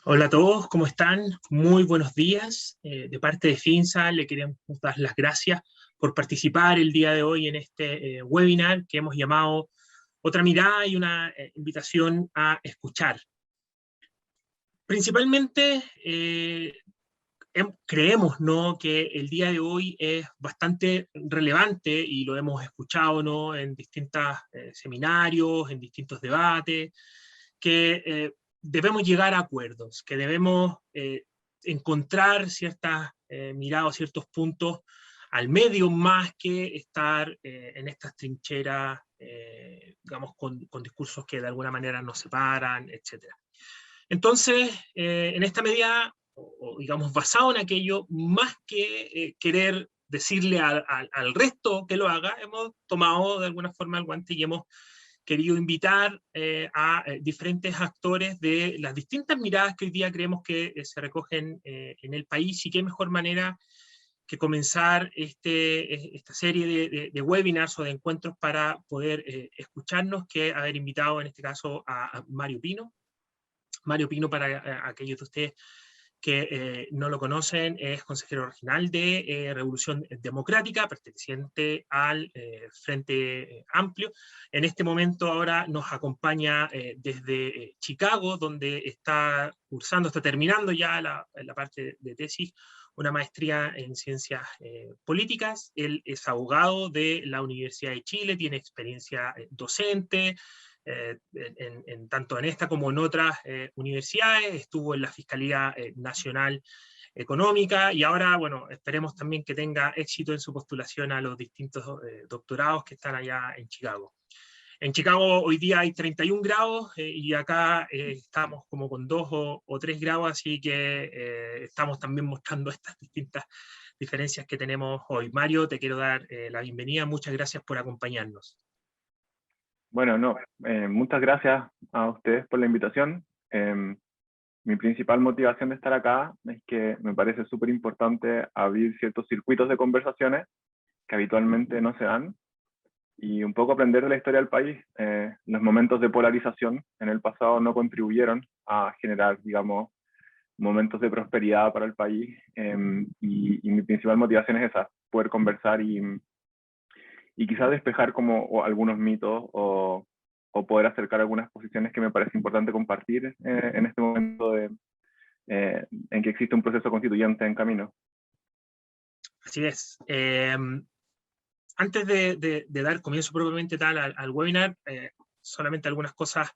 Hola a todos, ¿cómo están? Muy buenos días. De parte de FINSA le queremos dar las gracias por participar el día de hoy en este webinar que hemos llamado Otra mirada y una invitación a escuchar. Principalmente creemos, ¿no?, que el día de hoy es bastante relevante y lo hemos escuchado, ¿no?, en distintos seminarios, en distintos debates, que debemos llegar a acuerdos, que debemos encontrar ciertas miradas, ciertos puntos al medio, más que estar en estas trincheras, digamos, con discursos que de alguna manera nos separan, etc. Entonces, en esta medida, digamos, basado en aquello, más que querer decirle al resto que lo haga, hemos tomado de alguna forma el guante y hemos querido invitar a diferentes actores de las distintas miradas que hoy día creemos que se recogen en el país, y qué mejor manera que comenzar esta serie de webinars o de encuentros para poder escucharnos, que haber invitado en este caso a Mario Pino. Mario Pino, para aquellos de ustedes que no lo conocen, es consejero regional de Revolución Democrática, perteneciente al Frente Amplio. En este momento ahora nos acompaña desde Chicago, donde está cursando, está terminando ya la parte de tesis, una maestría en ciencias políticas. Él es abogado de la Universidad de Chile, tiene experiencia docente, tanto en esta como en otras universidades, estuvo en la Fiscalía Nacional Económica, y ahora, bueno, esperemos también que tenga éxito en su postulación a los distintos doctorados que están allá en Chicago. En Chicago hoy día hay 31 grados y acá estamos como con 2 o 3 grados, así que estamos también mostrando estas distintas diferencias que tenemos hoy. Mario, te quiero dar la bienvenida, muchas gracias por acompañarnos. Bueno, muchas gracias a ustedes por la invitación. Mi principal motivación de estar acá es que me parece súper importante abrir ciertos circuitos de conversaciones que habitualmente no se dan, y un poco aprender de la historia del país. Los momentos de polarización en el pasado no contribuyeron a generar, digamos, momentos de prosperidad para el país, y mi principal motivación es esa, poder conversar y quizás despejar como algunos mitos o poder acercar algunas posiciones que me parece importante compartir en este momento en que existe un proceso constituyente en camino. Así es. Antes de dar comienzo propiamente tal al webinar, solamente algunas cosas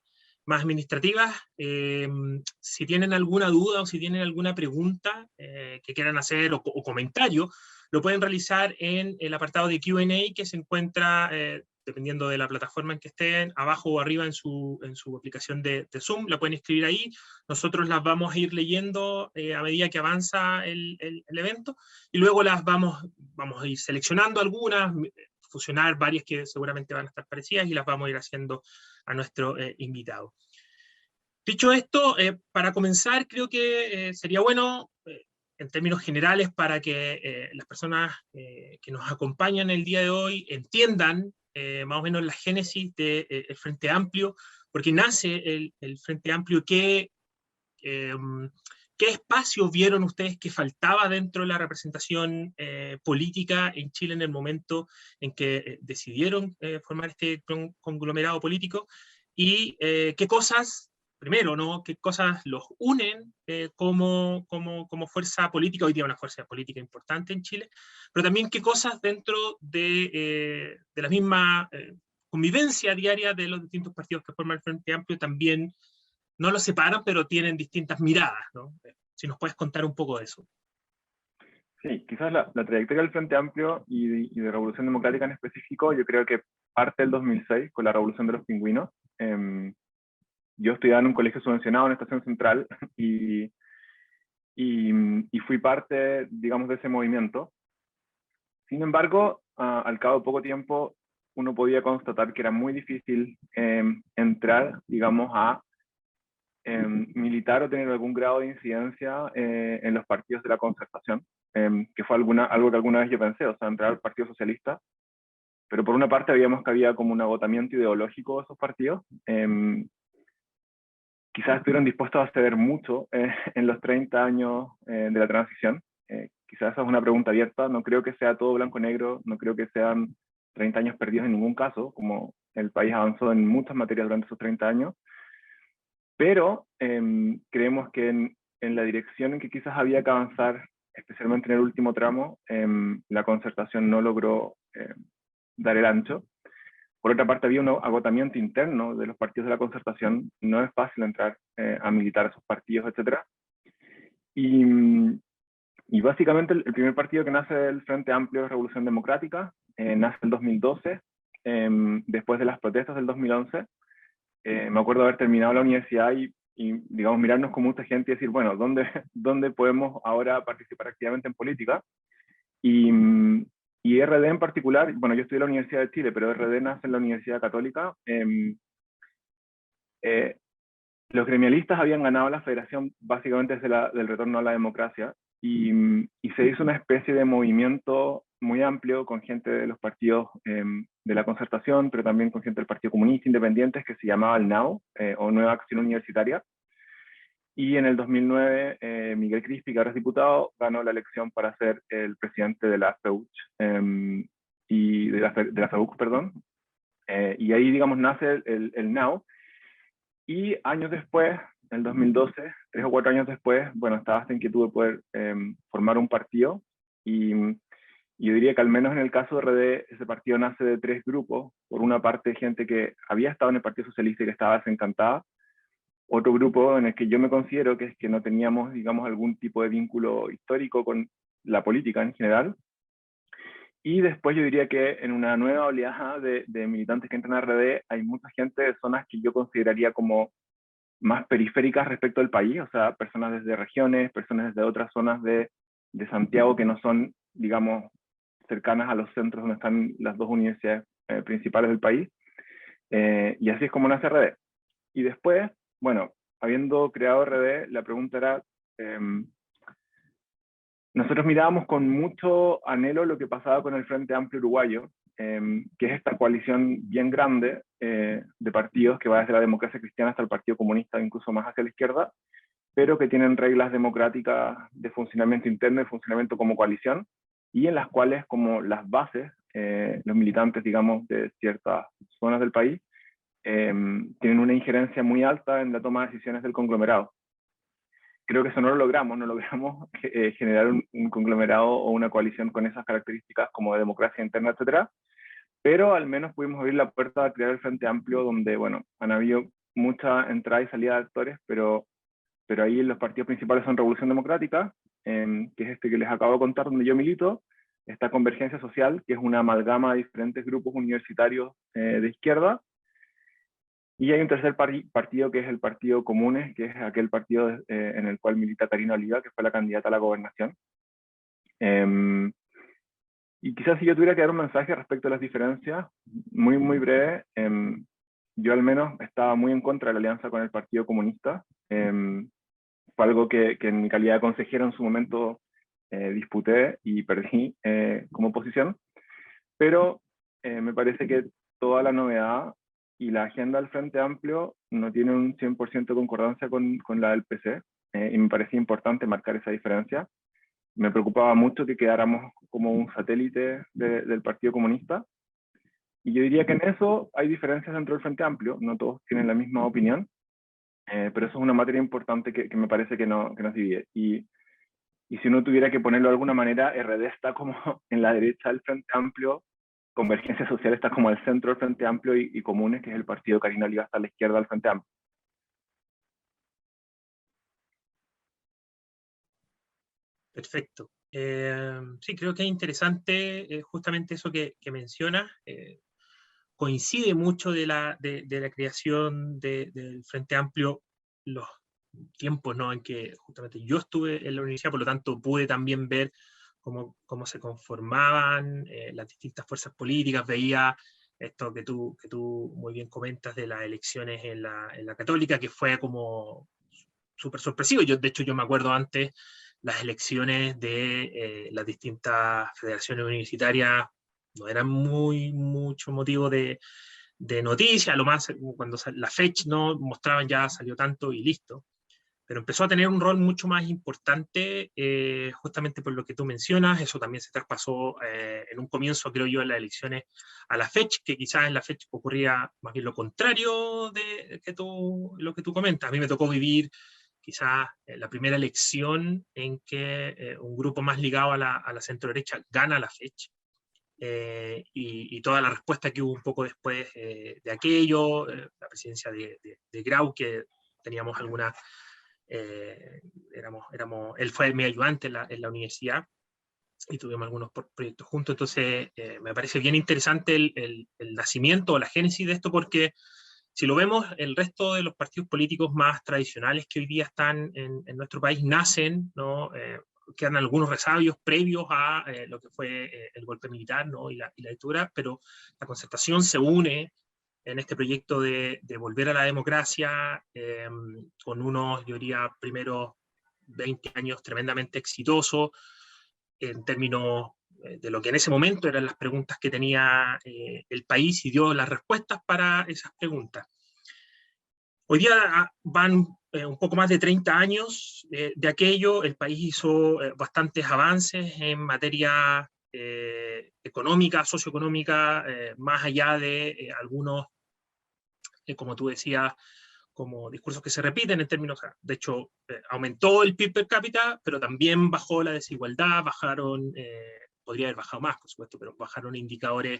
más administrativas. Si tienen alguna duda o si tienen alguna pregunta que quieran hacer o comentario, lo pueden realizar en el apartado de Q&A que se encuentra, dependiendo de la plataforma en que estén, abajo o arriba en su aplicación de Zoom. La pueden escribir ahí. Nosotros las vamos a ir leyendo a medida que avanza el evento, y luego las vamos a ir seleccionando algunas, fusionar varias que seguramente van a estar parecidas, y las vamos a ir haciendo a nuestro invitado. Dicho esto, para comenzar, creo que sería bueno, en términos generales, para que las personas que nos acompañan el día de hoy entiendan más o menos la génesis del Frente Amplio, porque nace el Frente Amplio. ¿Qué espacio vieron ustedes que faltaba dentro de la representación política en Chile en el momento en que decidieron formar este conglomerado político? Y qué cosas, primero, ¿no?, qué cosas los unen como fuerza política, hoy día una fuerza política importante en Chile, pero también qué cosas dentro de la misma convivencia diaria de los distintos partidos que forman el Frente Amplio también no los separan, pero tienen distintas miradas, ¿no? Si nos puedes contar un poco de eso. Sí, quizás la trayectoria del Frente Amplio y de Revolución Democrática en específico, yo creo que parte del 2006 con la Revolución de los Pingüinos. Yo estudiaba en un colegio subvencionado en Estación Central y fui parte, digamos, de ese movimiento. Sin embargo, al cabo de poco tiempo, uno podía constatar que era muy difícil entrar, digamos, a militar o tener algún grado de incidencia en los partidos de la Concertación, que fue algo que alguna vez yo pensé, o sea, entrar al Partido Socialista. Pero por una parte veíamos que había como un agotamiento ideológico de esos partidos, quizás estuvieron dispuestos a ceder mucho en los 30 años de la transición. Quizás esa es una pregunta abierta, no creo que sea todo blanco-negro, no creo que sean 30 años perdidos en ningún caso, como el país avanzó en muchas materias durante esos 30 años, pero creemos que en la dirección en que quizás había que avanzar, especialmente en el último tramo, la concertación no logró dar el ancho. Por otra parte, había un agotamiento interno de los partidos de la concertación, no es fácil entrar a militar a esos partidos, etc. Y básicamente el primer partido que nace del Frente Amplio de Revolución Democrática, nace en el 2012, después de las protestas del 2011. Me acuerdo haber terminado la universidad y, digamos, mirarnos con mucha gente y decir, bueno, ¿dónde podemos ahora participar activamente en política? Y RD en particular, bueno, yo estudié en la Universidad de Chile, pero RD nace en la Universidad Católica. Los gremialistas habían ganado la federación básicamente desde del retorno a la democracia y se hizo una especie de movimiento muy amplio con gente de los partidos de la concertación, pero también con gente del Partido Comunista Independientes que se llamaba el NAU, o Nueva Acción Universitaria. Y en el 2009, Miguel Crispi, que ahora es diputado, ganó la elección para ser el presidente de la FEUC, y de la FEUC, perdón. Y ahí, digamos, nace el NAU. Y años después, en el 2012, 3 o 4 años después, bueno, estaba esta inquietud de poder formar un partido. Y yo diría que al menos en el caso de RD, ese partido nace de 3 grupos. Por una parte, gente que había estado en el Partido Socialista y que estaba desencantada. Otro grupo en el que yo me considero que es que no teníamos, digamos, algún tipo de vínculo histórico con la política en general. Y después yo diría que en una nueva oleada de militantes que entran a RD, hay mucha gente de zonas que yo consideraría como más periféricas respecto al país, o sea, personas desde regiones, personas desde otras zonas de Santiago que no son, digamos, cercanas a los centros donde están las 2 universidades principales del país. Y así es como nace RD. Y después, bueno, habiendo creado RD, la pregunta era, nosotros mirábamos con mucho anhelo lo que pasaba con el Frente Amplio Uruguayo, que es esta coalición bien grande de partidos que va desde la democracia cristiana hasta el Partido Comunista, incluso más hacia la izquierda, pero que tienen reglas democráticas de funcionamiento interno y funcionamiento como coalición, y en las cuales como las bases, los militantes, digamos, de ciertas zonas del país, tienen una injerencia muy alta en la toma de decisiones del conglomerado. Creo que eso no logramos generar un conglomerado o una coalición con esas características como de democracia interna, etcétera, pero al menos pudimos abrir la puerta a crear el Frente Amplio, donde, bueno, han habido mucha entrada y salida de actores, pero ahí los partidos principales son Revolución Democrática, que es este que les acabo de contar, donde yo milito, está Convergencia Social, que es una amalgama de diferentes grupos universitarios de izquierda, y hay un tercer partido que es el Partido Comunes, que es aquel partido en el cual milita Karina Oliva, que fue la candidata a la gobernación. Y quizás si yo tuviera que dar un mensaje respecto a las diferencias, muy, muy breve, yo al menos estaba muy en contra de la alianza con el Partido Comunista. Fue algo que en mi calidad de consejero en su momento disputé y perdí como posición, pero me parece que toda la novedad y la agenda del Frente Amplio no tiene un 100% de concordancia con la del PC, y me parecía importante marcar esa diferencia. Me preocupaba mucho que quedáramos como un satélite del Partido Comunista, y yo diría que en eso hay diferencias dentro del Frente Amplio, no todos tienen la misma opinión, pero eso es una materia importante que me parece que nos divide. Y si uno tuviera que ponerlo de alguna manera, RD está como en la derecha del Frente Amplio, Convergencia Social está como al centro del Frente Amplio, y Comunes, que es el partido de Karina Oliva, está a la izquierda del Frente Amplio. Perfecto. Sí, creo que es interesante justamente eso que mencionas. Coincide mucho de la creación del Frente Amplio, los tiempos, ¿no?, en que justamente yo estuve en la universidad, por lo tanto pude también ver cómo se conformaban las distintas fuerzas políticas, veía esto que tú muy bien comentas de las elecciones en la Católica, que fue como súper sorpresivo. De hecho, yo me acuerdo antes las elecciones de las distintas federaciones universitarias no eran mucho motivo de de noticias, lo más cuando la Fetch no mostraban ya salió tanto y listo, pero empezó a tener un rol mucho más importante, justamente por lo que tú mencionas. Eso también se traspasó en un comienzo, creo yo, en las elecciones a la Fetch, que quizás en la Fetch ocurría más bien lo contrario de lo que tú comentas. A mí me tocó vivir quizás la primera elección en que un grupo más ligado a la centro-derecha gana la Fetch, y toda la respuesta que hubo un poco después de aquello, la presidencia de Grau, que teníamos alguna, él fue mi ayudante en la universidad, y tuvimos algunos proyectos juntos. Entonces me parece bien interesante el nacimiento o la génesis de esto, porque si lo vemos, el resto de los partidos políticos más tradicionales que hoy día están en nuestro país nacen, ¿no? Quedan algunos resabios previos a lo que fue el golpe militar, ¿no? y la dictadura, pero la Concertación se une en este proyecto de volver a la democracia, con unos, yo diría, primeros 20 años tremendamente exitosos en términos de lo que en ese momento eran las preguntas que tenía el país, y dio las respuestas para esas preguntas. Hoy día van un poco más de 30 años de aquello. El país hizo bastantes avances en materia económica, socioeconómica, más allá de algunos, como tú decías, como discursos que se repiten en términos, de hecho, aumentó el PIB per cápita, pero también bajó la desigualdad, bajaron, podría haber bajado más, por supuesto, pero bajaron indicadores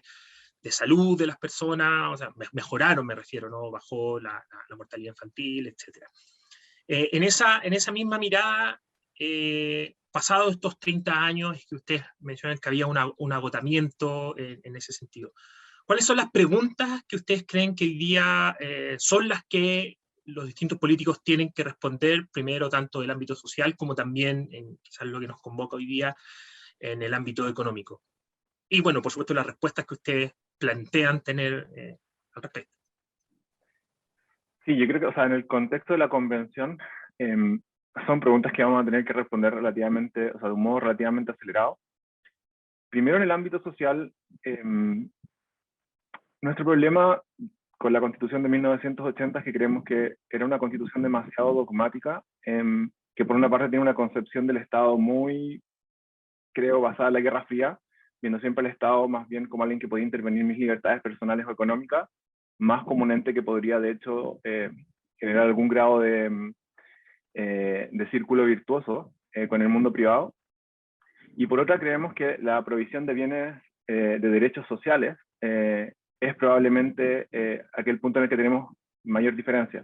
de salud de las personas, o sea, mejoraron, me refiero, ¿no? Bajó la mortalidad infantil, etc. En esa misma mirada, pasados estos 30 años, es que ustedes mencionan que había un agotamiento en ese sentido. ¿Cuáles son las preguntas que ustedes creen que hoy día son las que los distintos políticos tienen que responder, primero tanto del ámbito social como también en quizás lo que nos convoca hoy día en el ámbito económico? Y bueno, por supuesto, las respuestas que ustedes plantean tener al respecto. Sí, yo creo que, o sea, en el contexto de la convención, son preguntas que vamos a tener que responder relativamente, o sea, de un modo relativamente acelerado. Primero, en el ámbito social, nuestro problema con la Constitución de 1980 es que creemos que era una constitución demasiado dogmática, que por una parte tiene una concepción del Estado muy, creo, basada en la Guerra Fría, viendo siempre al Estado más bien como alguien que podía intervenir en mis libertades personales o económicas, más como un ente que podría, de hecho, generar algún grado de círculo virtuoso con el mundo privado. Y por otra, creemos que la provisión de bienes de derechos sociales es probablemente aquel punto en el que tenemos mayor diferencia.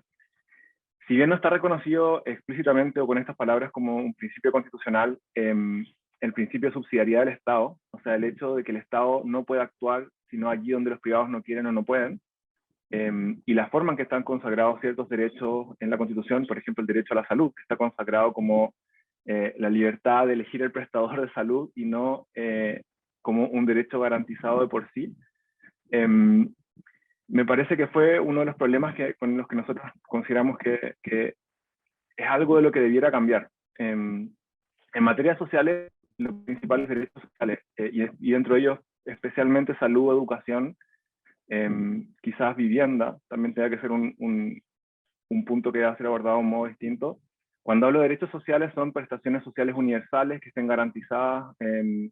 Si bien no está reconocido explícitamente o con estas palabras como un principio constitucional, el principio de subsidiariedad del Estado, o sea, el hecho de que el Estado no puede actuar sino allí donde los privados no quieren o no pueden, y la forma en que están consagrados ciertos derechos en la Constitución, por ejemplo, el derecho a la salud, que está consagrado como la libertad de elegir el prestador de salud y no como un derecho garantizado de por sí. Me parece que fue uno de los problemas con los que nosotros consideramos que es algo de lo que debiera cambiar. En materias sociales, los principales derechos sociales, y dentro de ellos especialmente salud, educación, quizás vivienda, también tenga que ser un punto que debe ser abordado de un modo distinto. Cuando hablo de derechos sociales, son prestaciones sociales universales que estén garantizadas en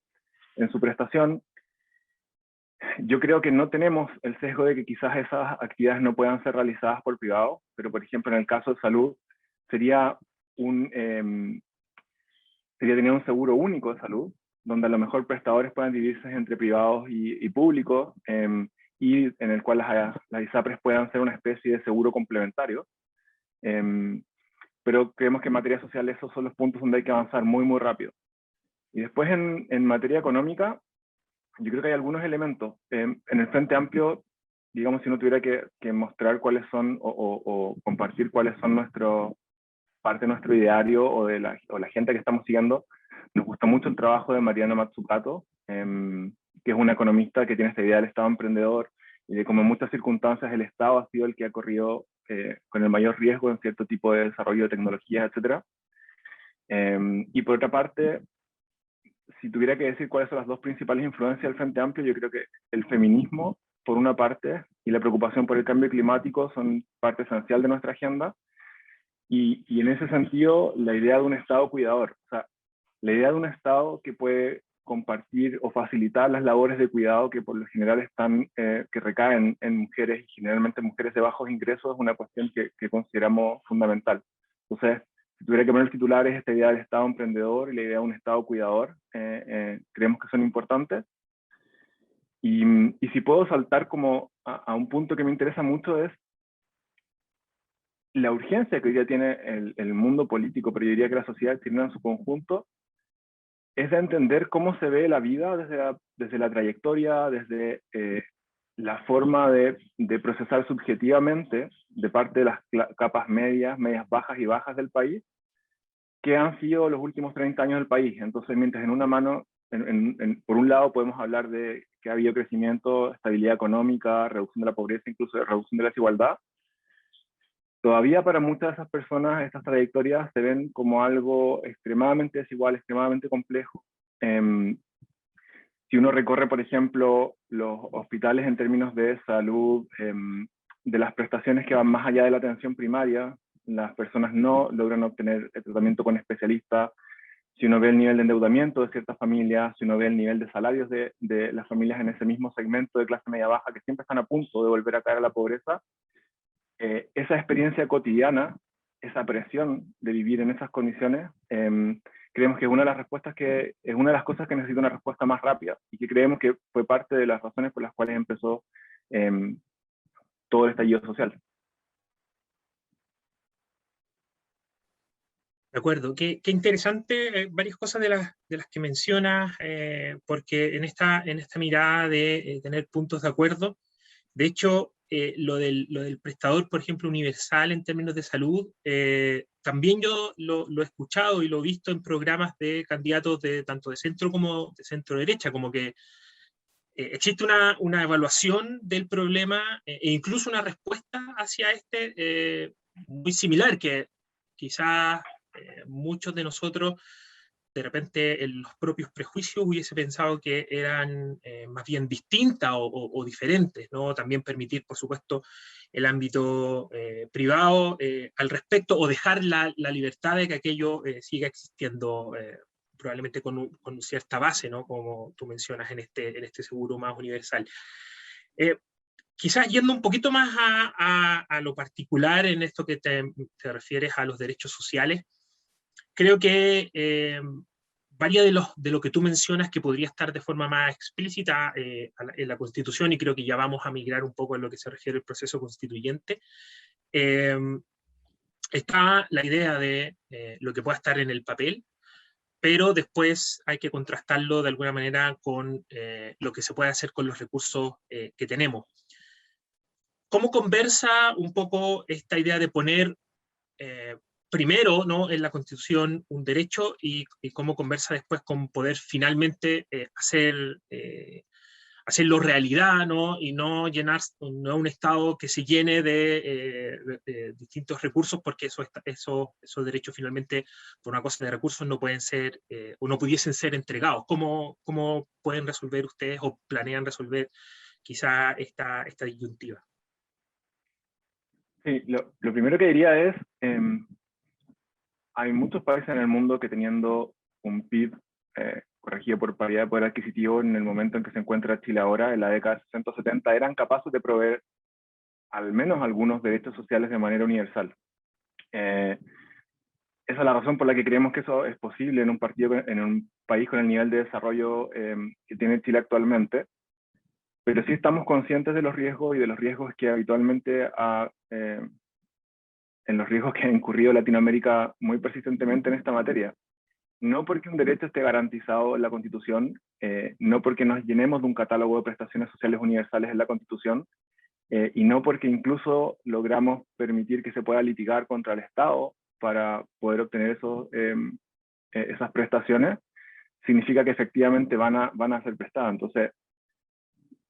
su prestación. Yo creo que no tenemos el sesgo de que quizás esas actividades no puedan ser realizadas por privados, pero por ejemplo en el caso de salud sería tener un seguro único de salud, donde a lo mejor prestadores puedan dividirse entre privados y públicos, y en el cual las ISAPRES puedan ser una especie de seguro complementario. Pero creemos que en materia social esos son los puntos donde hay que avanzar muy, muy rápido. Y después en materia económica, yo creo que hay algunos elementos. En el Frente Amplio, digamos, si uno tuviera que mostrar cuáles son, o compartir cuáles son parte de nuestro ideario o la gente que estamos siguiendo, nos gusta mucho el trabajo de Mariana Mazzucato, que es una economista que tiene esta idea del Estado emprendedor, y de cómo en muchas circunstancias el Estado ha sido el que ha corrido con el mayor riesgo en cierto tipo de desarrollo de tecnologías, etc. Y por otra parte, si tuviera que decir cuáles son las dos principales influencias del Frente Amplio, yo creo que el feminismo por una parte, y la preocupación por el cambio climático son parte esencial de nuestra agenda, y en ese sentido, la idea de un Estado cuidador, o sea, la idea de un Estado que puede compartir o facilitar las labores de cuidado que por lo general están, que recaen en mujeres, y generalmente mujeres de bajos ingresos, es una cuestión que consideramos fundamental. Entonces, si tuviera que poner titulares, esta idea del Estado emprendedor y la idea de un Estado cuidador, creemos que son importantes. Y si puedo saltar como a un punto que me interesa mucho, es la urgencia que hoy día tiene el mundo político, pero yo diría que la sociedad chilena en su conjunto, es de entender cómo se ve la vida desde la trayectoria, desde la forma de procesar subjetivamente de parte de las capas medias, medias bajas y bajas del país, que han sido los últimos 30 años del país. Entonces, mientras en una mano, por un lado podemos hablar de que ha habido crecimiento, estabilidad económica, reducción de la pobreza, incluso reducción de la desigualdad, todavía para muchas de esas personas estas trayectorias se ven como algo extremadamente desigual, extremadamente complejo. Si uno recorre, por ejemplo, los hospitales en términos de salud, de las prestaciones que van más allá de la atención primaria, las personas no logran obtener el tratamiento con especialistas. Si uno ve el nivel de endeudamiento de ciertas familias, si uno ve el nivel de salarios de las familias en ese mismo segmento de clase media baja, que siempre están a punto de volver a caer a la pobreza, esa experiencia cotidiana, esa presión de vivir en esas condiciones, creemos que es una de las respuestas es una de las cosas que necesita una respuesta más rápida, y que creemos que fue parte de las razones por las cuales empezó todo el estallido social. De acuerdo, qué interesante, varias cosas de las que mencionas, porque en esta mirada de tener puntos de acuerdo, de hecho, lo del prestador, por ejemplo, universal en términos de salud, también yo lo he escuchado y lo he visto en programas de candidatos tanto de centro como de centro derecha, como que existe una evaluación del problema e incluso una respuesta hacia muy similar, que quizás muchos de nosotros de repente en los propios prejuicios hubiese pensado que eran más bien distintas o diferentes, ¿no? También permitir, por supuesto, el ámbito privado al respecto, o dejar la libertad de que aquello siga existiendo, probablemente con cierta base, ¿no? Como tú mencionas en este seguro más universal. Quizás yendo un poquito más a lo particular en esto que te refieres a los derechos sociales, creo que varias de lo que tú mencionas que podría estar de forma más explícita en la Constitución, y creo que ya vamos a migrar un poco en lo que se refiere al proceso constituyente, está la idea de lo que pueda estar en el papel, pero después hay que contrastarlo de alguna manera con lo que se puede hacer con los recursos que tenemos. ¿Cómo conversa un poco esta idea de poner primero, ¿no?, en la Constitución un derecho, y cómo conversa después con poder finalmente hacerlo realidad, ¿no?, y no un Estado que se llene de distintos recursos, porque esos derechos finalmente, por una cosa de recursos, no pueden ser o no pudiesen ser entregados? ¿Cómo pueden resolver ustedes o planean resolver quizá esta disyuntiva? Sí, lo primero que diría es, hay muchos países en el mundo que, teniendo un PIB corregido por paridad de poder adquisitivo en el momento en que se encuentra Chile ahora, en la década de 60 o 70, eran capaces de proveer al menos algunos derechos sociales de manera universal. Esa es la razón por la que creemos que eso es posible en un país con el nivel de desarrollo que tiene Chile actualmente. Pero sí estamos conscientes de los riesgos, y de los riesgos que habitualmente en los riesgos que ha incurrido Latinoamérica muy persistentemente en esta materia. No porque un derecho esté garantizado en la Constitución, no porque nos llenemos de un catálogo de prestaciones sociales universales en la Constitución, y no porque incluso logramos permitir que se pueda litigar contra el Estado para poder obtener esas prestaciones, significa que efectivamente van a ser prestadas. Entonces,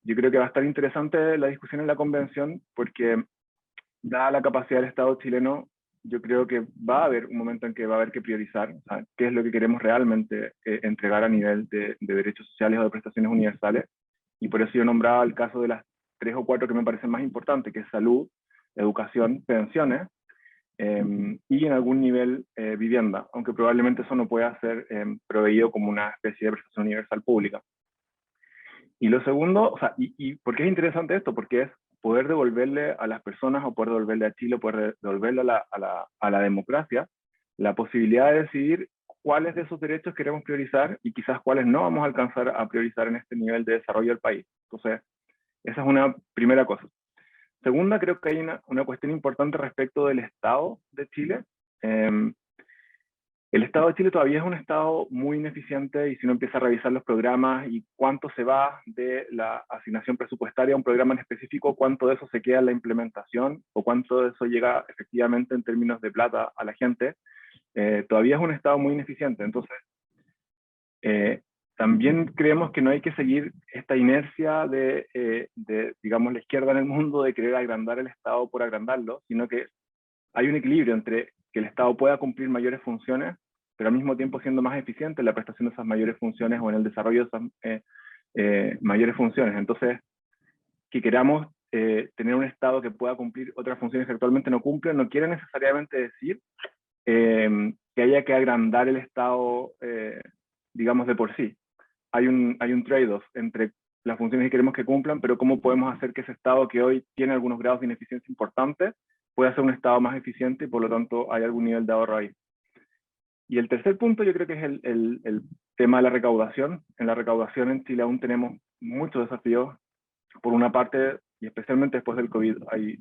yo creo que va a estar interesante la discusión en la convención, porque dada la capacidad del Estado chileno, yo creo que va a haber un momento en que va a haber que priorizar, o sea, qué es lo que queremos realmente entregar a nivel de derechos sociales o de prestaciones universales. Y por eso yo nombraba el caso de las 3 o 4 que me parecen más importantes, que es salud, educación, pensiones, y en algún nivel vivienda, aunque probablemente eso no pueda ser proveído como una especie de prestación universal pública. Y lo segundo, o sea, ¿y por qué es interesante esto? Porque es poder devolverle a las personas, o poder devolverle a Chile, o poder devolverle a la democracia, la posibilidad de decidir cuáles de esos derechos queremos priorizar y quizás cuáles no vamos a alcanzar a priorizar en este nivel de desarrollo del país. Entonces, esa es una primera cosa. Segunda, creo que hay una cuestión importante respecto del Estado de Chile. El Estado de Chile todavía es un Estado muy ineficiente, y si uno empieza a revisar los programas y cuánto se va de la asignación presupuestaria a un programa en específico, cuánto de eso se queda en la implementación, o cuánto de eso llega efectivamente en términos de plata a la gente, todavía es un Estado muy ineficiente. Entonces, también creemos que no hay que seguir esta inercia de, digamos, la izquierda en el mundo, de querer agrandar el Estado por agrandarlo, sino que hay un equilibrio entre que el Estado pueda cumplir mayores funciones, pero al mismo tiempo siendo más eficiente en la prestación de esas mayores funciones, o en el desarrollo de esas mayores funciones. Entonces, que queramos tener un Estado que pueda cumplir otras funciones que actualmente no cumple, no quiere necesariamente decir que haya que agrandar el Estado, digamos, de por sí. Hay un trade-off entre las funciones que queremos que cumplan, pero cómo podemos hacer que ese Estado, que hoy tiene algunos grados de ineficiencia importantes, pueda ser un Estado más eficiente, y por lo tanto hay algún nivel de ahorro ahí. Y el tercer punto yo creo que es el tema de la recaudación. En la recaudación en Chile aún tenemos muchos desafíos. Por una parte, y especialmente después del COVID, hay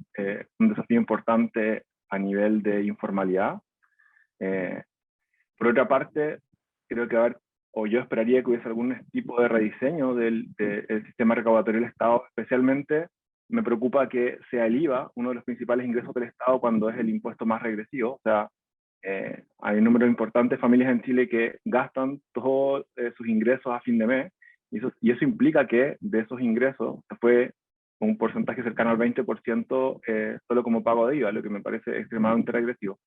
un desafío importante a nivel de informalidad. Por otra parte, creo que o yo esperaría que hubiese algún tipo de rediseño del sistema recaudatorio del Estado. Especialmente me preocupa que sea el IVA uno de los principales ingresos del Estado, cuando es el impuesto más regresivo. O sea, hay un número importante de familias en Chile que gastan todos sus ingresos a fin de mes, y eso implica que de esos ingresos se fue un porcentaje cercano al 20% solo como pago de IVA, lo que me parece extremadamente regresivo.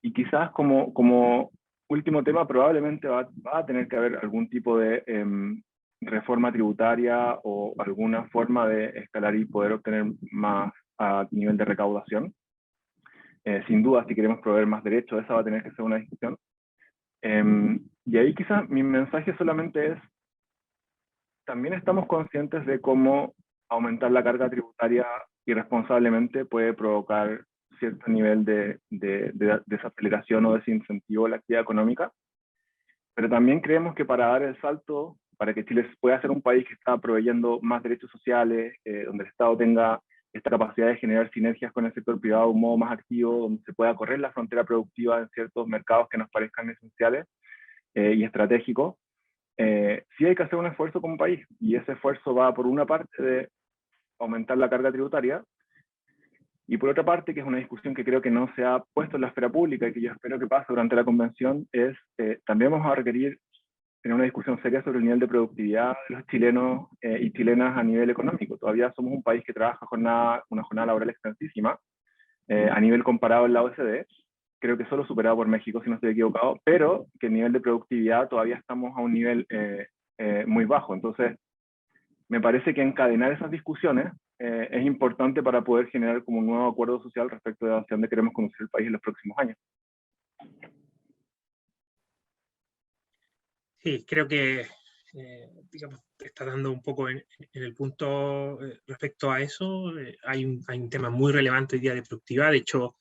Y quizás como último tema, probablemente va a tener que haber algún tipo de reforma tributaria, o alguna forma de escalar y poder obtener más a nivel de recaudación. Sin duda, si queremos proveer más derechos, esa va a tener que ser una discusión. Y ahí quizás mi mensaje solamente es, también estamos conscientes de cómo aumentar la carga tributaria irresponsablemente puede provocar cierto nivel de desaceleración o desincentivo a la actividad económica, pero también creemos que para dar el salto, para que Chile pueda ser un país que está proveyendo más derechos sociales, donde el Estado tenga esta capacidad de generar sinergias con el sector privado de un modo más activo, donde se pueda correr la frontera productiva en ciertos mercados que nos parezcan esenciales y estratégicos, sí hay que hacer un esfuerzo como país, y ese esfuerzo va por una parte de aumentar la carga tributaria, y por otra parte, que es una discusión que creo que no se ha puesto en la esfera pública y que yo espero que pase durante la convención, es también vamos a requerir tener una discusión seria sobre el nivel de productividad de los chilenos y chilenas a nivel económico. Todavía somos un país que trabaja una jornada laboral extensísima a nivel comparado en la OECD, creo que solo superado por México, si no estoy equivocado, pero que el nivel de productividad todavía estamos a un nivel muy bajo. Entonces, me parece que encadenar esas discusiones es importante para poder generar como un nuevo acuerdo social respecto de hacia dónde queremos conducir el país en los próximos años. Sí, creo que digamos, está dando un poco en el punto respecto a eso. Hay un tema muy relevante hoy día de productividad. De hecho,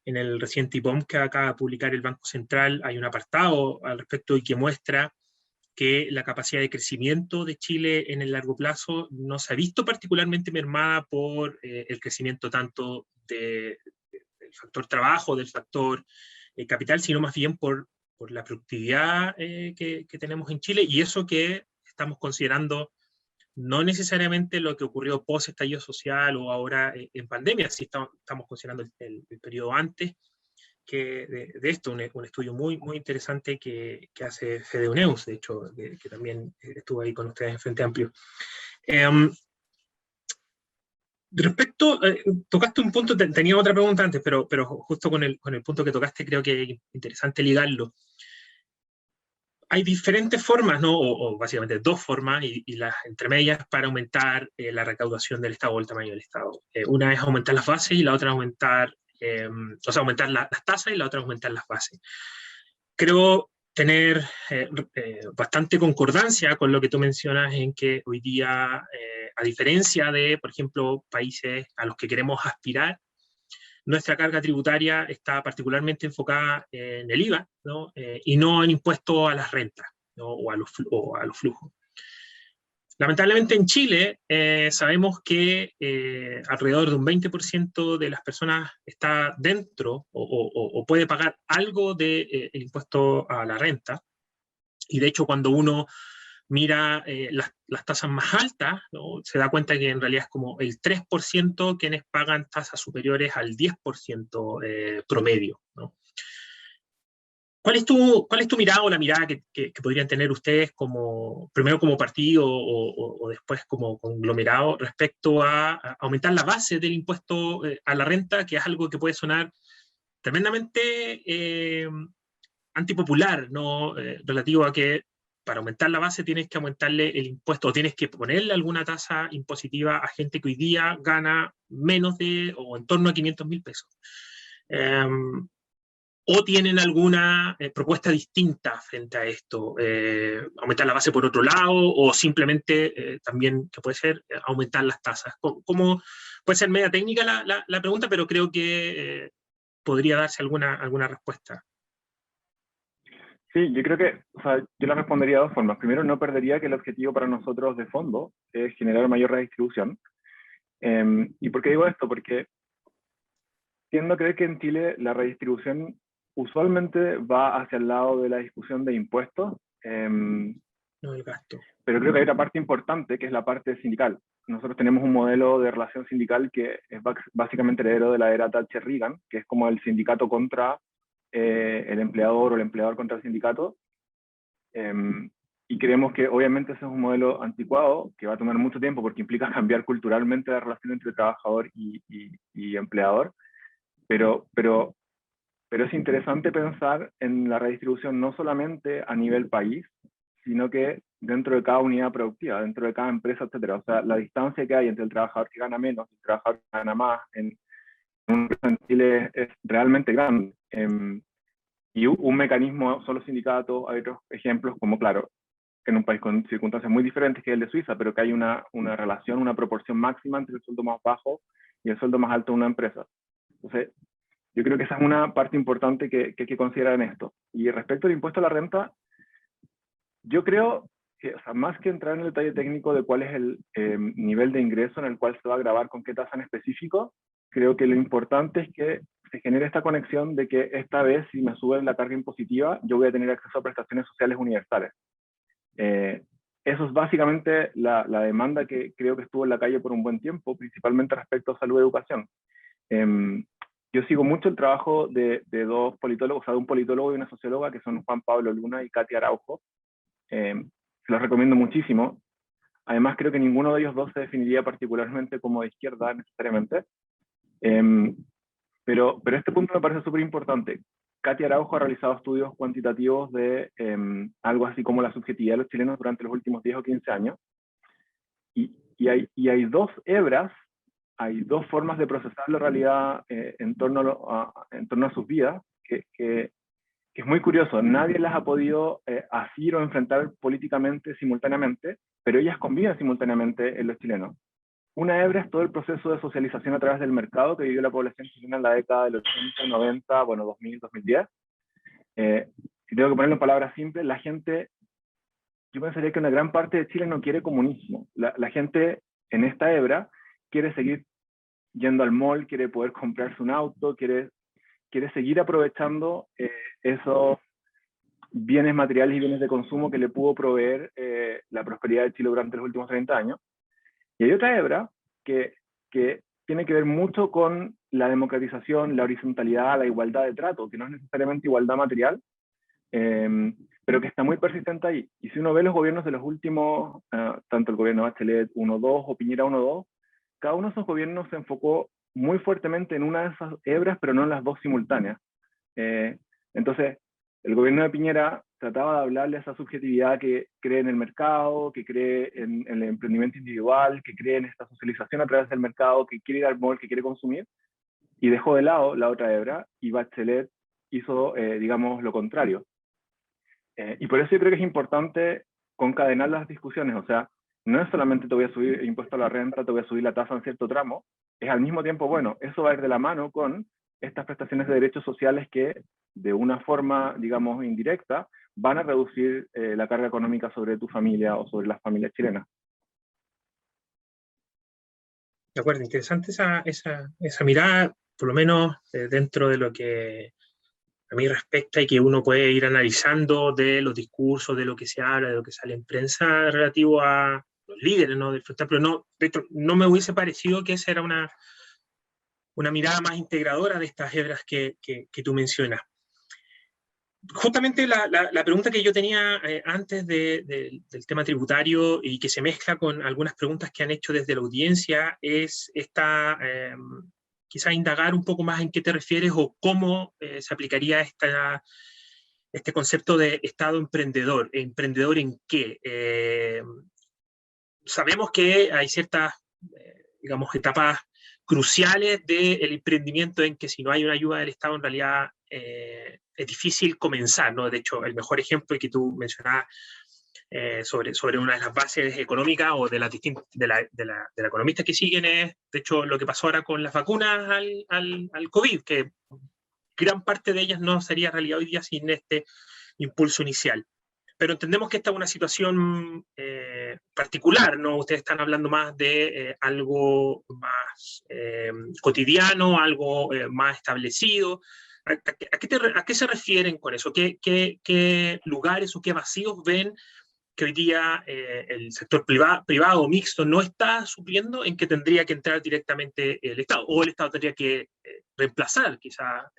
en el reciente IPOM que acaba de publicar el Banco Central hay un apartado al respecto y que muestra que la capacidad de crecimiento de Chile en el largo plazo no se ha visto particularmente mermada por el crecimiento tanto del factor trabajo, del factor capital, sino más bien por la productividad que tenemos en Chile, y eso que estamos considerando no necesariamente lo que ocurrió post estallido social o ahora en pandemia, sí estamos considerando el periodo antes que de esto, un estudio muy, muy interesante que hace Fede Uneus, de hecho, que también estuvo ahí con ustedes en Frente Amplio. Respecto, tocaste un punto, tenía otra pregunta antes, pero justo con el punto que tocaste creo que es interesante ligarlo. hay diferentes formas, ¿no? O básicamente dos formas, y las entre medias para aumentar la recaudación del Estado o el tamaño del Estado. Una es aumentar las bases y la otra es aumentar, o sea, aumentar las tasas y la otra es aumentar las bases. Creo tener bastante concordancia con lo que tú mencionas en que hoy día, a diferencia de, por ejemplo, países a los que queremos aspirar, nuestra carga tributaria está particularmente enfocada en el IVA, ¿no? Y no en impuestos a las rentas, ¿no? O a los flujos. Lamentablemente en Chile sabemos que alrededor de un 20% de las personas está dentro o puede pagar algo del impuesto a la renta. Y de hecho cuando uno mira las tasas más altas, ¿no? Se da cuenta que en realidad es como el 3% quienes pagan tasas superiores al 10% promedio, ¿no? ¿Cuál es tu mirada o la mirada que podrían tener ustedes como, primero como partido o después como conglomerado respecto a aumentar la base del impuesto a la renta, que es algo que puede sonar tremendamente antipopular, ¿no? Relativo a que para aumentar la base tienes que aumentarle el impuesto o tienes que ponerle alguna tasa impositiva a gente que hoy día gana menos de o en torno a 500.000 pesos. ¿O tienen alguna propuesta distinta frente a esto? ¿Aumentar la base por otro lado o simplemente también, que puede ser, aumentar las tasas? ¿Cómo? Puede ser media técnica la pregunta, pero creo que podría darse alguna respuesta. Sí, yo creo que, o sea, yo la respondería de dos formas. Primero, no perdería que el objetivo para nosotros de fondo es generar mayor redistribución. ¿Y por qué digo esto? Porque tiendo a creer que en Chile la redistribución usualmente va hacia el lado de la discusión de impuestos, No el gasto. pero creo que hay otra parte importante, que es la parte sindical. Nosotros tenemos un modelo de relación sindical que es básicamente heredero de la era Thatcher-Reagan, que es como el sindicato contra el empleador o el empleador contra el sindicato. Y creemos que obviamente ese es un modelo anticuado, que va a tomar mucho tiempo porque implica cambiar culturalmente la relación entre trabajador y empleador, pero es interesante pensar en la redistribución no solamente a nivel país, sino que dentro de cada unidad productiva, dentro de cada empresa, etcétera. O sea, la distancia que hay entre el trabajador que gana menos y el trabajador que gana más en Chile es realmente grande. Y un mecanismo son los sindicatos, hay otros ejemplos como, claro, en un país con circunstancias muy diferentes que el de Suiza, pero que hay una relación, una proporción máxima entre el sueldo más bajo y el sueldo más alto de una empresa. Entonces, yo creo que esa es una parte importante que hay que considerar en esto. Y respecto al impuesto a la renta, yo creo que, o sea, más que entrar en el detalle técnico de cuál es el nivel de ingreso en el cual se va a grabar con qué tasa en específico, creo que lo importante es que se genere esta conexión de que esta vez, si me sube la carga impositiva, yo voy a tener acceso a prestaciones sociales universales. Eso es básicamente la demanda que creo que estuvo en la calle por un buen tiempo, principalmente respecto a salud y educación. Yo sigo mucho el trabajo de dos politólogos, o sea, de un politólogo y una socióloga, que son Juan Pablo Luna y Katia Araujo. Se los recomiendo muchísimo. Además, creo que ninguno de ellos dos se definiría particularmente como de izquierda necesariamente. Pero este punto me parece súper importante. Katia Araujo ha realizado estudios cuantitativos de algo así como la subjetividad de los chilenos durante los últimos 10 o 15 años. Y hay dos hebras, hay dos formas de procesar la realidad en torno a sus vidas, que es muy curioso. Nadie las ha podido asir o enfrentar políticamente simultáneamente, pero ellas conviven simultáneamente en los chilenos. Una hebra es todo el proceso de socialización a través del mercado que vivió la población chilena en la década del 80, 90, bueno, 2000, 2010. Si tengo que ponerlo en palabras simples, la gente, yo pensaría que una gran parte de Chile no quiere comunismo. La gente en esta hebra quiere seguir yendo al mall, quiere poder comprarse un auto, quiere seguir aprovechando esos bienes materiales y bienes de consumo que le pudo proveer la prosperidad de Chile durante los últimos 30 años. Y hay otra hebra que tiene que ver mucho con la democratización, la horizontalidad, la igualdad de trato, que no es necesariamente igualdad material, pero que está muy persistente ahí. Y si uno ve los gobiernos de los últimos, tanto el gobierno Bachelet 1-2 o Piñera 1-2, cada uno de esos gobiernos se enfocó muy fuertemente en una de esas hebras, pero no en las dos simultáneas. Entonces, el gobierno de Piñera trataba de hablarle a esa subjetividad que cree en el mercado, que cree en el emprendimiento individual, que cree en esta socialización a través del mercado, que quiere ir al mall, que quiere consumir, y dejó de lado la otra hebra, y Bachelet hizo, digamos, lo contrario. Y por eso yo creo que es importante concadenar las discusiones, o sea, no es solamente te voy a subir el impuesto a la renta, te voy a subir la tasa en cierto tramo, es al mismo tiempo, bueno, eso va a ir de la mano con estas prestaciones de derechos sociales que, de una forma, digamos, indirecta, van a reducir la carga económica sobre tu familia o sobre las familias chilenas. De acuerdo, interesante esa mirada, por lo menos dentro de lo que a mí respecta y que uno puede ir analizando de los discursos, de lo que se habla, de lo que sale en prensa relativo a los líderes, ¿no?, del Frente Amplio. No, de hecho, no me hubiese parecido que esa era una mirada más integradora de estas hebras que tú mencionas. Justamente la pregunta que yo tenía antes del tema tributario y que se mezcla con algunas preguntas que han hecho desde la audiencia es esta, quizás indagar un poco más en qué te refieres o cómo se aplicaría este concepto de Estado emprendedor. ¿Emprendedor en qué? Sabemos que hay ciertas, digamos, etapas cruciales del emprendimiento en que si no hay una ayuda del Estado en realidad es difícil comenzar, ¿no? De hecho, el mejor ejemplo que tú mencionabas sobre una de las bases económicas o de la economista que siguen es, de hecho, lo que pasó ahora con las vacunas al COVID, que gran parte de ellas no sería realidad hoy día sin este impulso inicial. Pero entendemos que esta es una situación particular, ¿no? Ustedes están hablando más de algo más cotidiano, algo más establecido. ¿A qué se refieren con eso? ¿Qué lugares o qué vacíos ven que hoy día el sector privado o mixto no está supliendo, en que tendría que entrar directamente el Estado? O el Estado tendría que reemplazar quizá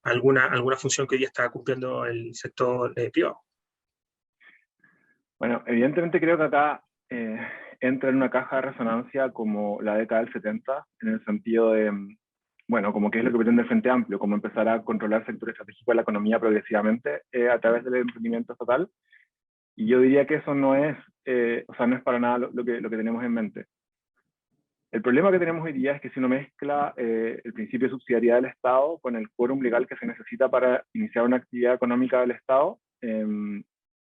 alguna función que hoy día está cumpliendo el sector privado. Bueno, evidentemente creo que acá entra en una caja de resonancia como la década del 70, en el sentido de, bueno, como que es lo que pretende el Frente Amplio, como empezar a controlar sectores estratégicos de la economía progresivamente a través del emprendimiento estatal. Y yo diría que eso no es, o sea, no es para nada lo que tenemos en mente. El problema que tenemos hoy día es que si uno mezcla el principio de subsidiariedad del Estado con el quórum legal que se necesita para iniciar una actividad económica del Estado,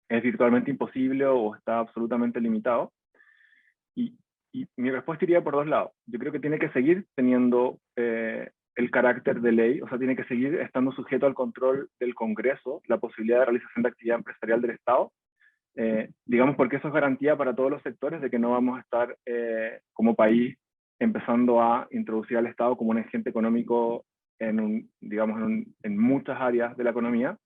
es virtualmente imposible o está absolutamente limitado. Y mi respuesta iría por dos lados. Yo creo que tiene que seguir teniendo el carácter de ley, o sea, tiene que seguir estando sujeto al control del Congreso, la posibilidad de realización de actividad empresarial del Estado, digamos porque eso es garantía para todos los sectores de que no vamos a estar como país empezando a introducir al Estado como un agente económico en muchas áreas de la economía.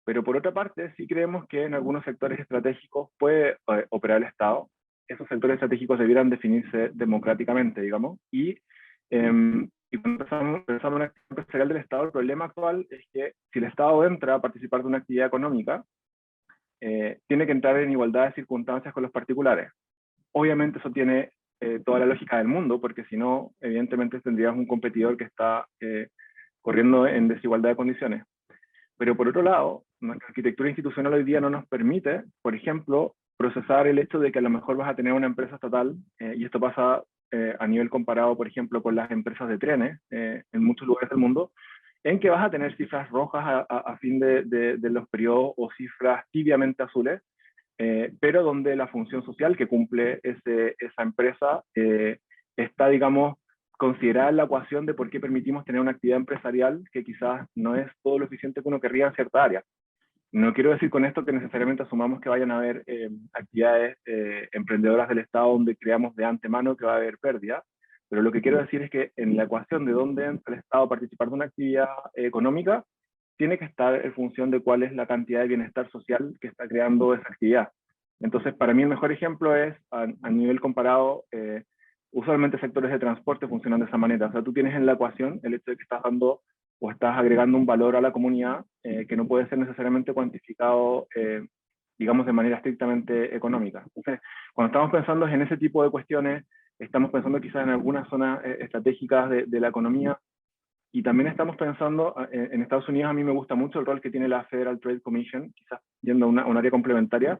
Pero por otra parte, sí creemos que en algunos sectores estratégicos puede operar el Estado. Esos sectores estratégicos debieran definirse democráticamente, digamos. Y cuando pensamos en una actividad empresarial del Estado, el problema actual es que si el Estado entra a participar de una actividad económica, tiene que entrar en igualdad de circunstancias con los particulares. Obviamente eso tiene toda la lógica del mundo, porque si no, evidentemente tendrías un competidor que está corriendo en desigualdad de condiciones. Pero por otro lado, nuestra arquitectura institucional hoy día no nos permite, por ejemplo, procesar el hecho de que a lo mejor vas a tener una empresa estatal, y esto pasa a nivel comparado, por ejemplo, con las empresas de trenes en muchos lugares del mundo, en que vas a tener cifras rojas a fin de los periodos o cifras tibiamente azules, pero donde la función social que cumple esa empresa está, digamos, considerada en la ecuación de por qué permitimos tener una actividad empresarial que quizás no es todo lo eficiente que uno querría en cierta área. No quiero decir con esto que necesariamente asumamos que vayan a haber actividades emprendedoras del Estado donde creamos de antemano que va a haber pérdida, pero lo que quiero decir es que en la ecuación de dónde entra el Estado a participar de una actividad económica, tiene que estar en función de cuál es la cantidad de bienestar social que está creando esa actividad. Entonces, para mí el mejor ejemplo es, a nivel comparado, usualmente sectores de transporte funcionan de esa manera. O sea, tú tienes en la ecuación el hecho de que estás dando o estás agregando un valor a la comunidad que no puede ser necesariamente cuantificado, digamos, de manera estrictamente económica. Entonces, cuando estamos pensando en ese tipo de cuestiones, estamos pensando quizás en algunas zonas estratégicas de la economía, Y también estamos pensando, en Estados Unidos a mí me gusta mucho el rol que tiene la Federal Trade Commission, quizás yendo a un área complementaria,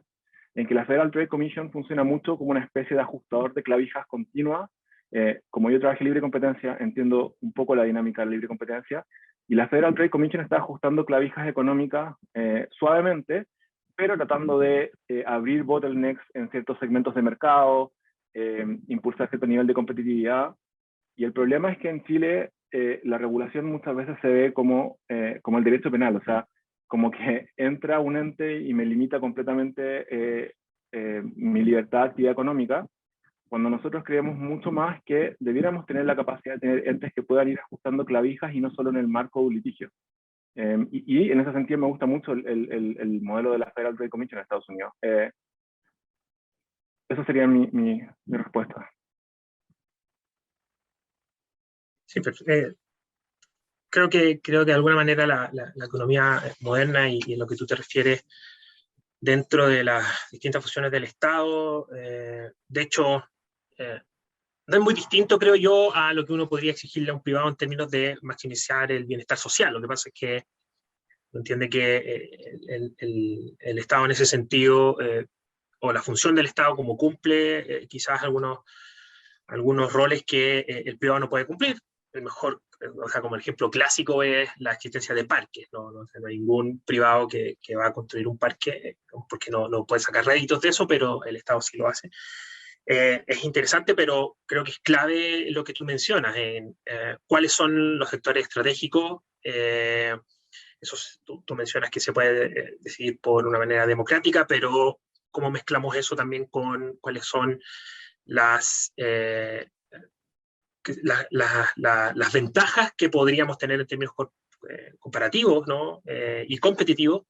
en que la Federal Trade Commission funciona mucho como una especie de ajustador de clavijas continua. Como yo trabajé libre competencia, entiendo un poco la dinámica de libre competencia, y la Federal Trade Commission está ajustando clavijas económicas suavemente, pero tratando de abrir bottlenecks en ciertos segmentos de mercado, impulsar cierto nivel de competitividad. Y el problema es que en Chile la regulación muchas veces se ve como el derecho penal, o sea, como que entra un ente y me limita completamente mi libertad de actividad económica, cuando nosotros creemos mucho más que debiéramos tener la capacidad de tener entes que puedan ir ajustando clavijas y no solo en el marco de un litigio. Y en ese sentido me gusta mucho el modelo de la Federal Trade Commission en Estados Unidos. Esa sería mi respuesta. Sí, creo que de alguna manera la economía moderna y en lo que tú te refieres dentro de las distintas funciones del Estado, de hecho, no es muy distinto, creo yo, a lo que uno podría exigirle a un privado en términos de maximizar el bienestar social. Lo que pasa es que uno entiende que el Estado en ese sentido, o la función del Estado como cumple quizás algunos roles que el privado no puede cumplir. El mejor, o sea, como el ejemplo clásico es la existencia de parques. No hay ningún privado que va a construir un parque porque no puede sacar réditos de eso, pero el Estado sí lo hace. Es interesante, pero creo que es clave lo que tú mencionas, en cuáles son los sectores estratégicos. Tú mencionas que se puede decidir por una manera democrática, pero cómo mezclamos eso también con cuáles son las ventajas que podríamos tener en términos comparativos, ¿no? Y competitivos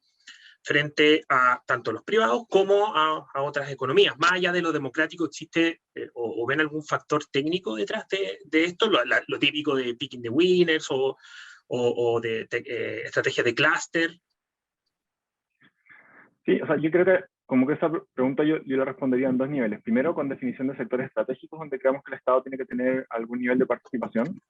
frente a tanto los privados como a otras economías. Más allá de lo democrático, ¿existe o ven algún factor técnico detrás de esto? Lo típico de picking the winners o de estrategias de clúster. Sí, o sea, yo creo que como que esa pregunta yo la respondería en dos niveles. Primero, con definición de sectores estratégicos, donde creemos que el Estado tiene que tener algún nivel de participación.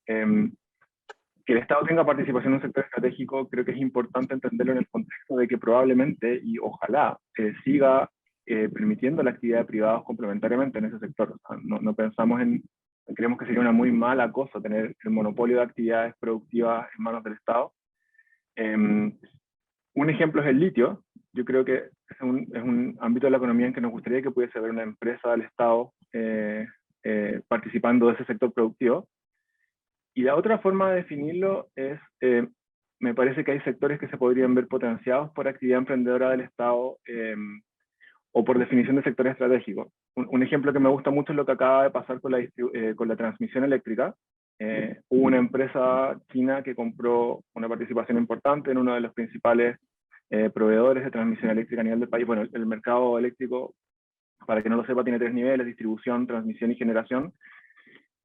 Que el Estado tenga participación en un sector estratégico, creo que es importante entenderlo en el contexto de que probablemente, y ojalá, siga permitiendo la actividad de privados complementariamente en ese sector. O sea, no pensamos creemos que sería una muy mala cosa tener el monopolio de actividades productivas en manos del Estado. Un ejemplo es el litio. Yo creo que es un ámbito de la economía en que nos gustaría que pudiese haber una empresa del Estado participando de ese sector productivo. Y la otra forma de definirlo es, me parece que hay sectores que se podrían ver potenciados por actividad emprendedora del Estado o por definición de sectores estratégicos. Un ejemplo que me gusta mucho es lo que acaba de pasar con la transmisión eléctrica. Hubo una empresa china que compró una participación importante en uno de los principales proveedores de transmisión eléctrica a nivel del país. Bueno, el mercado eléctrico, para que no lo sepa, tiene 3 niveles: distribución, transmisión y generación.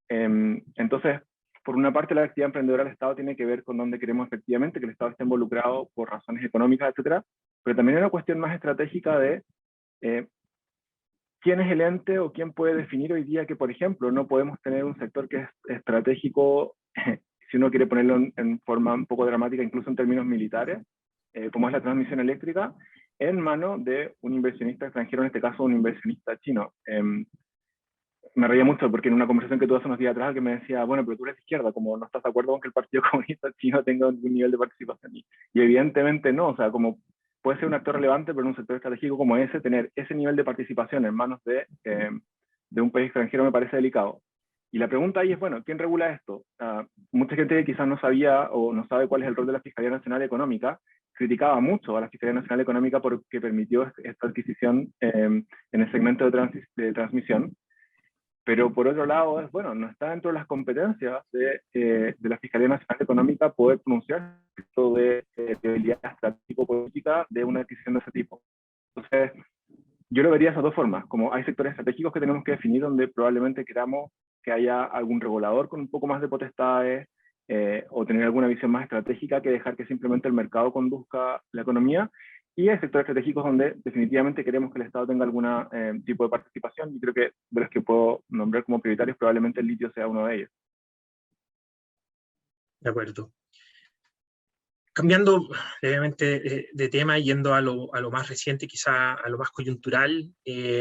Entonces, por una parte, la actividad emprendedora del Estado tiene que ver con dónde queremos efectivamente que el Estado esté involucrado por razones económicas, etcétera, pero también hay una cuestión más estratégica de quién es el ente o quién puede definir hoy día que, por ejemplo, no podemos tener un sector que es estratégico, si uno quiere ponerlo en forma un poco dramática, incluso en términos militares, como es la transmisión eléctrica, en manos de un inversionista extranjero, en este caso un inversionista chino. Me reía mucho porque en una conversación que tuve hace unos días atrás, que me decía, bueno, pero tú eres de izquierda, como no estás de acuerdo con que el Partido Comunista Chino tenga algún nivel de participación. Y evidentemente no, o sea, como puede ser un actor relevante, pero en un sector estratégico como ese, tener ese nivel de participación en manos de un país extranjero me parece delicado. Y la pregunta ahí es, bueno, ¿quién regula esto? Mucha gente que quizás no sabía o no sabe cuál es el rol de la Fiscalía Nacional Económica, criticaba mucho a la Fiscalía Nacional Económica porque permitió esta adquisición en el segmento de transmisión. Pero por otro lado, bueno, no está dentro de las competencias de la Fiscalía Nacional Económica poder pronunciar esto de debilidad estratégico-política de una adquisición de ese tipo. Entonces, yo lo vería de esas dos formas, como hay sectores estratégicos que tenemos que definir donde probablemente queramos que haya algún regulador con un poco más de potestades o tener alguna visión más estratégica que dejar que simplemente el mercado conduzca la economía. Y hay sectores estratégicos donde definitivamente queremos que el Estado tenga algún tipo de participación, y creo que de los que puedo nombrar como prioritarios probablemente el litio sea uno de ellos. De acuerdo. Cambiando levemente de tema, yendo a lo más reciente, quizá a lo más coyuntural,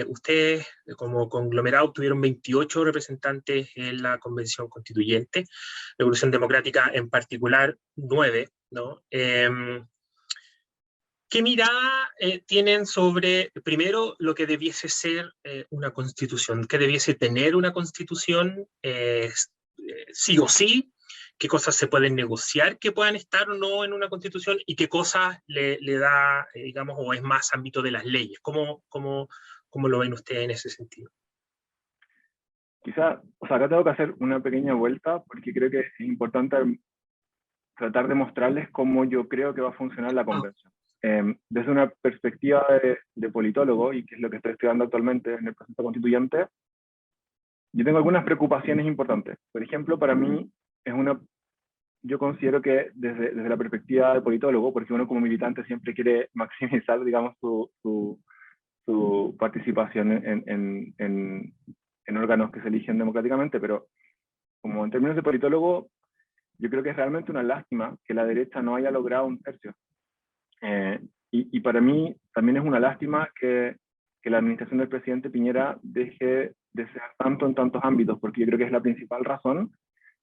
ustedes como conglomerado tuvieron 28 representantes en la Convención Constituyente, Revolución Democrática en particular 9, ¿no? ¿Qué mirada tienen sobre, primero, lo que debiese ser una constitución? ¿Qué debiese tener una constitución sí o sí? ¿Qué cosas se pueden negociar que puedan estar o no en una constitución? ¿Y qué cosas le da, digamos, o es más ámbito de las leyes? ¿Cómo lo ven ustedes en ese sentido? Quizá, o sea, acá tengo que hacer una pequeña vuelta porque creo que es importante tratar de mostrarles cómo yo creo que va a funcionar la convención. Desde una perspectiva de politólogo, y que es lo que estoy estudiando actualmente en el proceso constituyente, yo tengo algunas preocupaciones importantes. Por ejemplo, para mí es yo considero que desde la perspectiva de politólogo, porque uno como militante siempre quiere maximizar, digamos, su participación en órganos que se eligen democráticamente, pero como en términos de politólogo, yo creo que es realmente una lástima que la derecha no haya logrado un tercio. Y para mí también es una lástima que la administración del presidente Piñera deje de ser tanto en tantos ámbitos, porque yo creo que es la principal razón.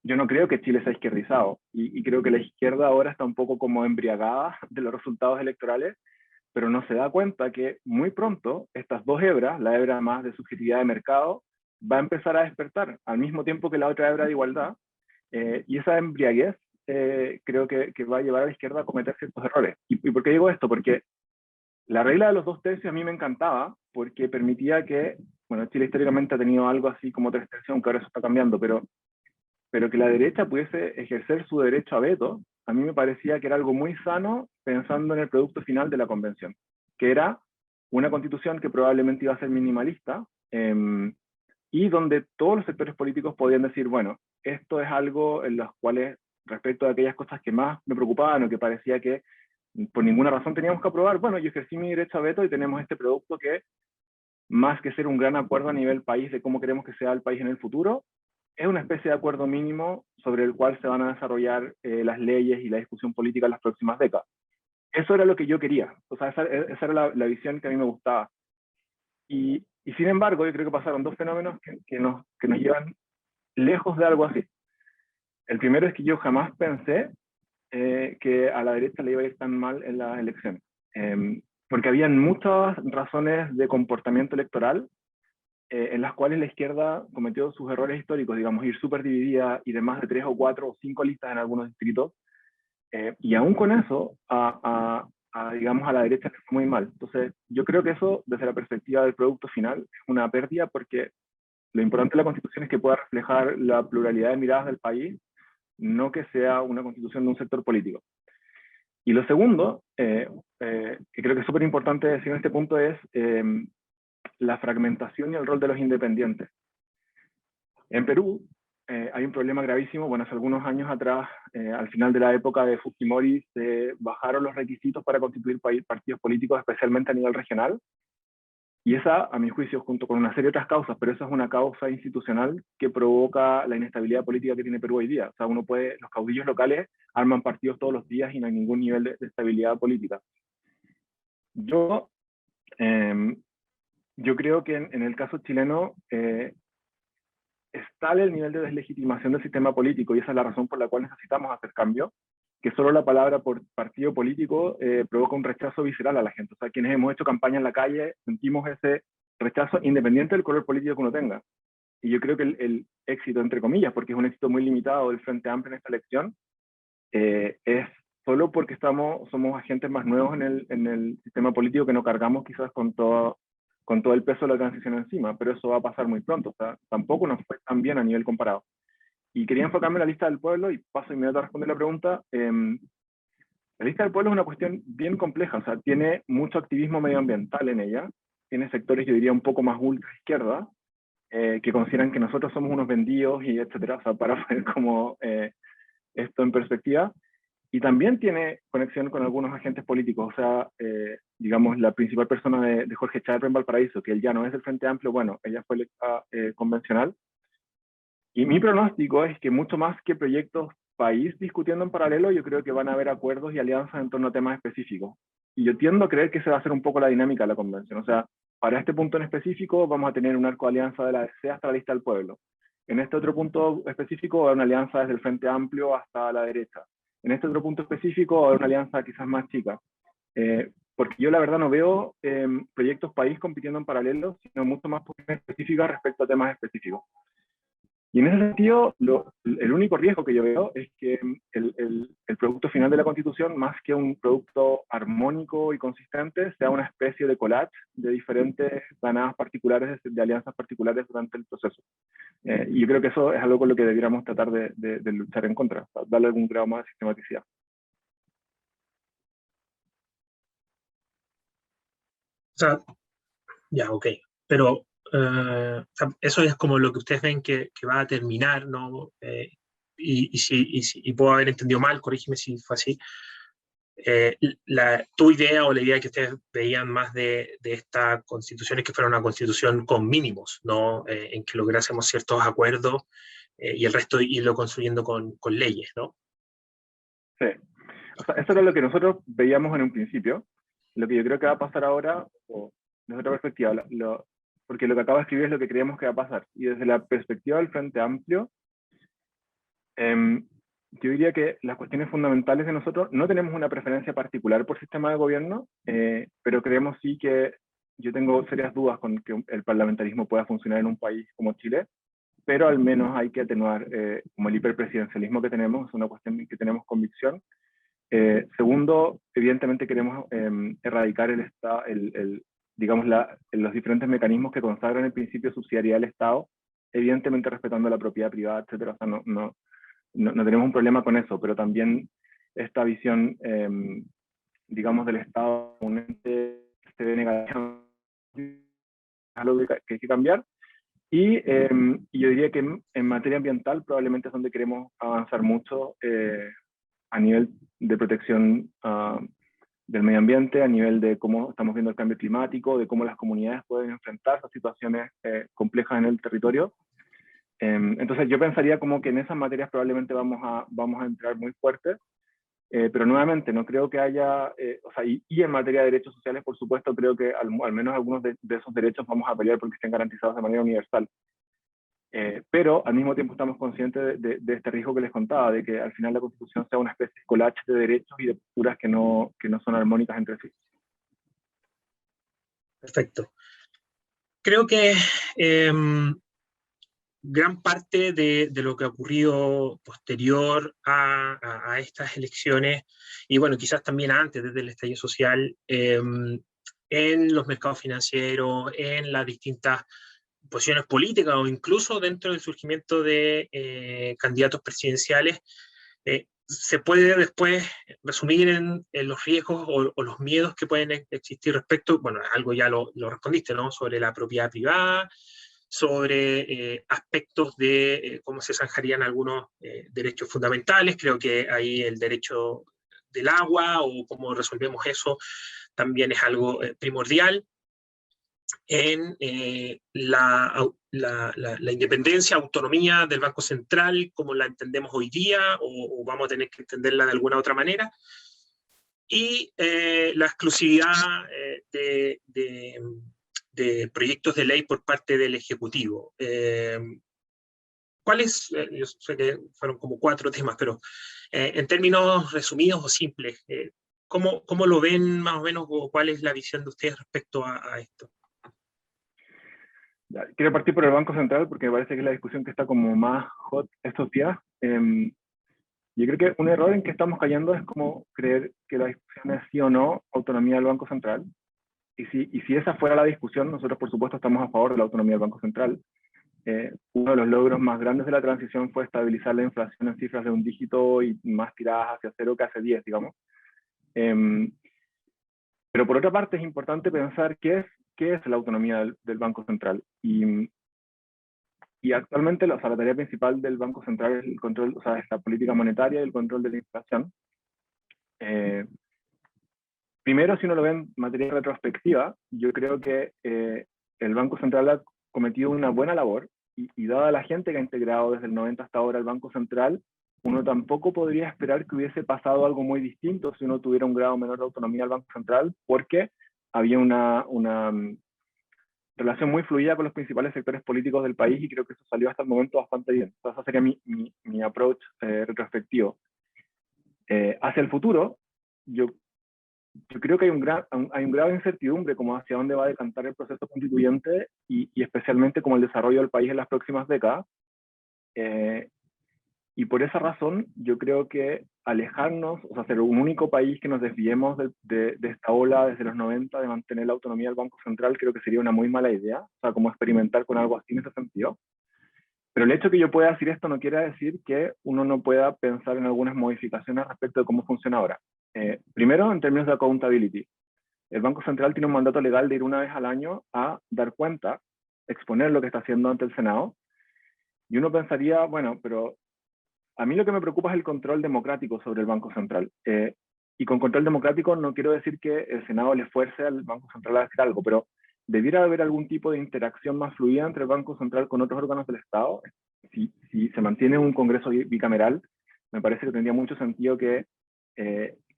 Yo no creo que Chile sea izquierdizado, y creo que la izquierda ahora está un poco como embriagada de los resultados electorales, pero no se da cuenta que muy pronto estas dos hebras, la hebra más de subjetividad de mercado, va a empezar a despertar al mismo tiempo que la otra hebra de igualdad, y esa embriaguez creo que va a llevar a la izquierda a cometer ciertos errores. ¿Y por qué digo esto? Porque la regla de los 2 tercios a mí me encantaba, porque permitía que, bueno, Chile históricamente ha tenido algo así como 3 tercios, aunque ahora eso está cambiando, pero que la derecha pudiese ejercer su derecho a veto, a mí me parecía que era algo muy sano pensando en el producto final de la convención, que era una constitución que probablemente iba a ser minimalista, y donde todos los sectores políticos podían decir, bueno, esto es algo en los cuales, respecto a aquellas cosas que más me preocupaban o que parecía que por ninguna razón teníamos que aprobar, bueno, yo ejercí mi derecho a veto y tenemos este producto que, más que ser un gran acuerdo a nivel país de cómo queremos que sea el país en el futuro, es una especie de acuerdo mínimo sobre el cual se van a desarrollar las leyes y la discusión política en las próximas décadas. Eso era lo que yo quería, o sea, esa era la visión que a mí me gustaba. Y sin embargo, yo creo que pasaron dos fenómenos que nos llevan lejos de algo así. El primero es que yo jamás pensé que a la derecha le iba a ir tan mal en las elecciones, porque habían muchas razones de comportamiento electoral en las cuales la izquierda cometió sus errores históricos, digamos, ir súper dividida y de más de 3 o 4 o 5 listas en algunos distritos, y aún con eso, digamos, a la derecha le fue muy mal. Entonces, yo creo que eso, desde la perspectiva del producto final, es una pérdida, porque lo importante de la Constitución es que pueda reflejar la pluralidad de miradas del país, no que sea una Constitución de un sector político. Y lo segundo, que creo que es súper importante decir en este punto, es la fragmentación y el rol de los independientes. En Perú hay un problema gravísimo. Bueno, hace algunos años atrás, al final de la época de Fujimori, se bajaron los requisitos para constituir partidos políticos, especialmente a nivel regional. Y esa, a mi juicio, junto con una serie de otras causas, pero esa es una causa institucional que provoca la inestabilidad política que tiene Perú hoy día. O sea, los caudillos locales arman partidos todos los días y no hay ningún nivel de estabilidad política. Yo creo que en el caso chileno es tal el nivel de deslegitimación del sistema político, y esa es la razón por la cual necesitamos hacer cambio, que solo la palabra por partido político provoca un rechazo visceral a la gente. O sea, quienes hemos hecho campaña en la calle sentimos ese rechazo independiente del color político que uno tenga. Y yo creo que el éxito, entre comillas, porque es un éxito muy limitado del Frente Amplio en esta elección, es solo porque somos agentes más nuevos en el sistema político, que no cargamos quizás con todo el peso de la transición encima, pero eso va a pasar muy pronto. O sea, tampoco nos fue tan bien a nivel comparado. Y quería enfocarme en la lista del pueblo, y paso inmediato a responder la pregunta. La lista del pueblo es una cuestión bien compleja, o sea, tiene mucho activismo medioambiental en ella, tiene sectores, yo diría, un poco más ultra izquierda, que consideran que nosotros somos unos vendidos y etcétera, o sea, para poner como esto en perspectiva. Y también tiene conexión con algunos agentes políticos, o sea, digamos, la principal persona de Jorge Chadwick en Valparaíso, que él ya no es del Frente Amplio, bueno, ella fue electa convencional, Y mi pronóstico es que mucho más que proyectos país discutiendo en paralelo, yo creo que van a haber acuerdos y alianzas en torno a temas específicos. Y yo tiendo a creer que esa va a ser un poco la dinámica de la convención. O sea, para este punto en específico vamos a tener un arco de alianza de la DC hasta la lista del pueblo. En este otro punto específico va a haber una alianza desde el Frente Amplio hasta la derecha. En este otro punto específico va a haber una alianza quizás más chica. Porque yo la verdad no veo proyectos país compitiendo en paralelo, sino mucho más específicas respecto a temas específicos. Y en ese sentido, el único riesgo que yo veo es que el producto final de la Constitución, más que un producto armónico y consistente, sea una especie de collage de diferentes ganadas particulares, de alianzas particulares durante el proceso. Y yo creo que eso es algo con lo que debiéramos tratar de luchar en contra, darle algún grado más de sistematicidad. O sea, ya, ok. Pero o sea, eso es como lo que ustedes ven que va a terminar, ¿no? Y puedo haber entendido mal, corrígeme si fue así. Tu idea o la idea que ustedes veían más de esta constitución es que fuera una constitución con mínimos, ¿no? En que lográsemos ciertos acuerdos y el resto irlo construyendo con leyes, ¿no? Sí. O sea, eso era lo que nosotros veíamos en un principio. Lo que yo creo que va a pasar ahora, o desde otra perspectiva, porque lo que acabo de escribir es lo que creemos que va a pasar. Y desde la perspectiva del Frente Amplio, yo diría que las cuestiones fundamentales de nosotros, no tenemos una preferencia particular por sistema de gobierno, pero creemos sí que yo tengo serias dudas con que el parlamentarismo pueda funcionar en un país como Chile, pero al menos hay que atenuar como el hiperpresidencialismo que tenemos, es una cuestión en que tenemos convicción. Segundo, evidentemente queremos erradicar digamos los diferentes mecanismos que consagran el principio de subsidiariedad del Estado, evidentemente respetando la propiedad privada, etcétera. O sea, no tenemos un problema con eso, pero también esta visión, digamos, del Estado como un ente que se ve negativo, es algo que hay que cambiar. Y yo diría que en materia ambiental probablemente es donde queremos avanzar mucho a nivel de protección del medio ambiente, a nivel de cómo estamos viendo el cambio climático, de cómo las comunidades pueden enfrentarse a situaciones complejas en el territorio. Entonces yo pensaría como que en esas materias probablemente vamos a entrar muy fuerte, pero nuevamente no creo que haya, o sea, y en materia de derechos sociales, por supuesto, creo que al menos algunos de esos derechos vamos a pelear porque estén garantizados de manera universal. Pero al mismo tiempo estamos conscientes de este riesgo que les contaba, de que al final la Constitución sea una especie de collage de derechos y de posturas que no son armónicas entre sí. Perfecto. Creo que gran parte de lo que ha ocurrido posterior a estas elecciones, y bueno, quizás también antes, desde el estallido social, en los mercados financieros, en las distintas posiciones políticas o incluso dentro del surgimiento de candidatos presidenciales, se puede después resumir en los riesgos o los miedos que pueden existir respecto, bueno, algo ya lo respondiste, ¿no? Sobre la propiedad privada, sobre aspectos de cómo se zanjarían algunos derechos fundamentales. Creo que ahí el derecho del agua o cómo resolvemos eso también es algo primordial. En la independencia, autonomía del Banco Central, como la entendemos hoy día, o vamos a tener que entenderla de alguna otra manera, y la exclusividad de proyectos de ley por parte del Ejecutivo. ¿Cuáles? Yo sé que fueron como 4 temas, pero en términos resumidos o simples, ¿cómo lo ven más o menos o cuál es la visión de ustedes respecto a esto? Quiero partir por el Banco Central porque me parece que es la discusión que está como más hot estos días. Yo creo que un error en que estamos cayendo es como creer que la discusión es sí o no autonomía del Banco Central. Y si esa fuera la discusión, nosotros por supuesto estamos a favor de la autonomía del Banco Central. Uno de los logros más grandes de la transición fue estabilizar la inflación en cifras de un dígito y más tiradas hacia 0 que hace 10, digamos. Pero por otra parte es importante pensar qué es la autonomía del Banco Central. Y actualmente la tarea principal del Banco Central es el control, o sea, es la política monetaria y el control de la inflación. Primero, si uno lo ve en materia retrospectiva, yo creo que el Banco Central ha cometido una buena labor y dada la gente que ha integrado desde el 90 hasta ahora el Banco Central, uno tampoco podría esperar que hubiese pasado algo muy distinto si uno tuviera un grado menor de autonomía al Banco Central, porque había una relación muy fluida con los principales sectores políticos del país, y creo que eso salió hasta el momento bastante bien. Entonces, ese sería mi approach retrospectivo. Hacia el futuro, yo creo que hay un grado de incertidumbre como hacia dónde va a decantar el proceso constituyente y especialmente como el desarrollo del país en las próximas décadas. Y por esa razón, yo creo que alejarnos, o sea, ser un único país que nos desviemos de esta ola desde los 90 de mantener la autonomía del Banco Central, creo que sería una muy mala idea, o sea, como experimentar con algo así en ese sentido. Pero el hecho de que yo pueda decir esto no quiere decir que uno no pueda pensar en algunas modificaciones respecto de cómo funciona ahora. Primero, en términos de accountability. El Banco Central tiene un mandato legal de ir una vez al año a dar cuenta, exponer lo que está haciendo ante el Senado. Y uno pensaría, bueno, pero a mí lo que me preocupa es el control democrático sobre el Banco Central. Y con control democrático no quiero decir que el Senado le fuerce al Banco Central a hacer algo, pero debiera haber algún tipo de interacción más fluida entre el Banco Central con otros órganos del Estado. Si se mantiene un Congreso bicameral, me parece que tendría mucho sentido que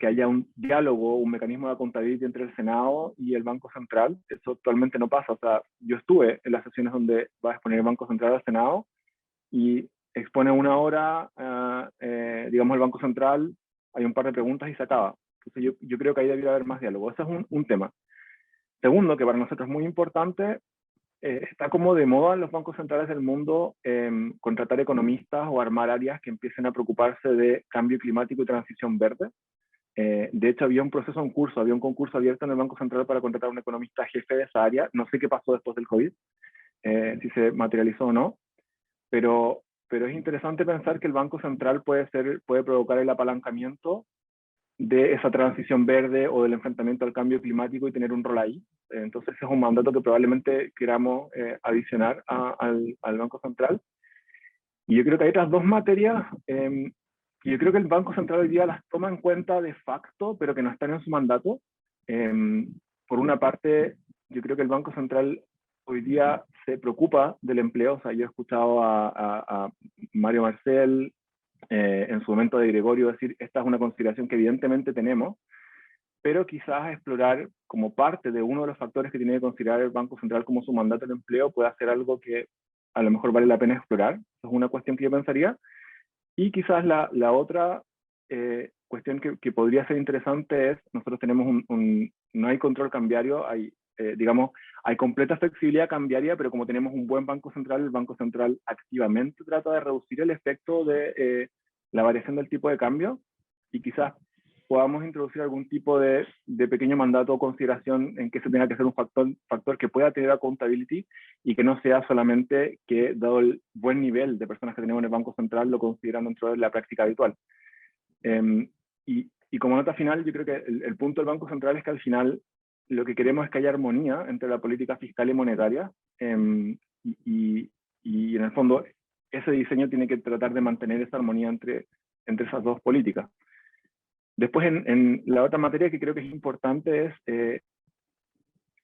haya un diálogo, un mecanismo de accountability entre el Senado y el Banco Central. Eso actualmente no pasa. O sea, yo estuve en las sesiones donde va a exponer el Banco Central al Senado y expone una hora, digamos, el Banco Central, hay un par de preguntas y se acaba. Entonces yo creo que ahí debería haber más diálogo. Ese es un tema. Segundo, que para nosotros es muy importante, está como de moda en los bancos centrales del mundo contratar economistas o armar áreas que empiecen a preocuparse de cambio climático y transición verde. De hecho, había un concurso abierto en el Banco Central para contratar a un economista jefe de esa área. No sé qué pasó después del COVID, si se materializó o no, pero es interesante pensar que el Banco Central puede provocar el apalancamiento de esa transición verde o del enfrentamiento al cambio climático y tener un rol ahí. Entonces ese es un mandato que probablemente queramos adicionar al Banco Central. Y yo creo que hay otras dos materias que yo creo que el Banco Central hoy día las toma en cuenta de facto, pero que no están en su mandato. Por una parte, yo creo que el Banco Central hoy día se preocupa del empleo. O sea, yo he escuchado a Mario Marcel, en su momento de Gregorio, decir, esta es una consideración que evidentemente tenemos, pero quizás explorar como parte de uno de los factores que tiene que considerar el Banco Central como su mandato del empleo puede ser algo que a lo mejor vale la pena explorar. Esa es una cuestión que yo pensaría. Y quizás la otra cuestión que podría ser interesante es, nosotros tenemos no hay control cambiario, digamos, hay completa flexibilidad cambiaria, pero como tenemos un buen Banco Central, el Banco Central activamente trata de reducir el efecto de la variación del tipo de cambio, y quizás podamos introducir algún tipo de pequeño mandato o consideración en que se tenga que ser un factor que pueda tener accountability y que no sea solamente que, dado el buen nivel de personas que tenemos en el Banco Central, lo consideran dentro de la práctica habitual. Y como nota final, yo creo que el punto del Banco Central es que al final lo que queremos es que haya armonía entre la política fiscal y monetaria, y en el fondo ese diseño tiene que tratar de mantener esa armonía entre esas dos políticas. Después, en la otra materia que creo que es importante es,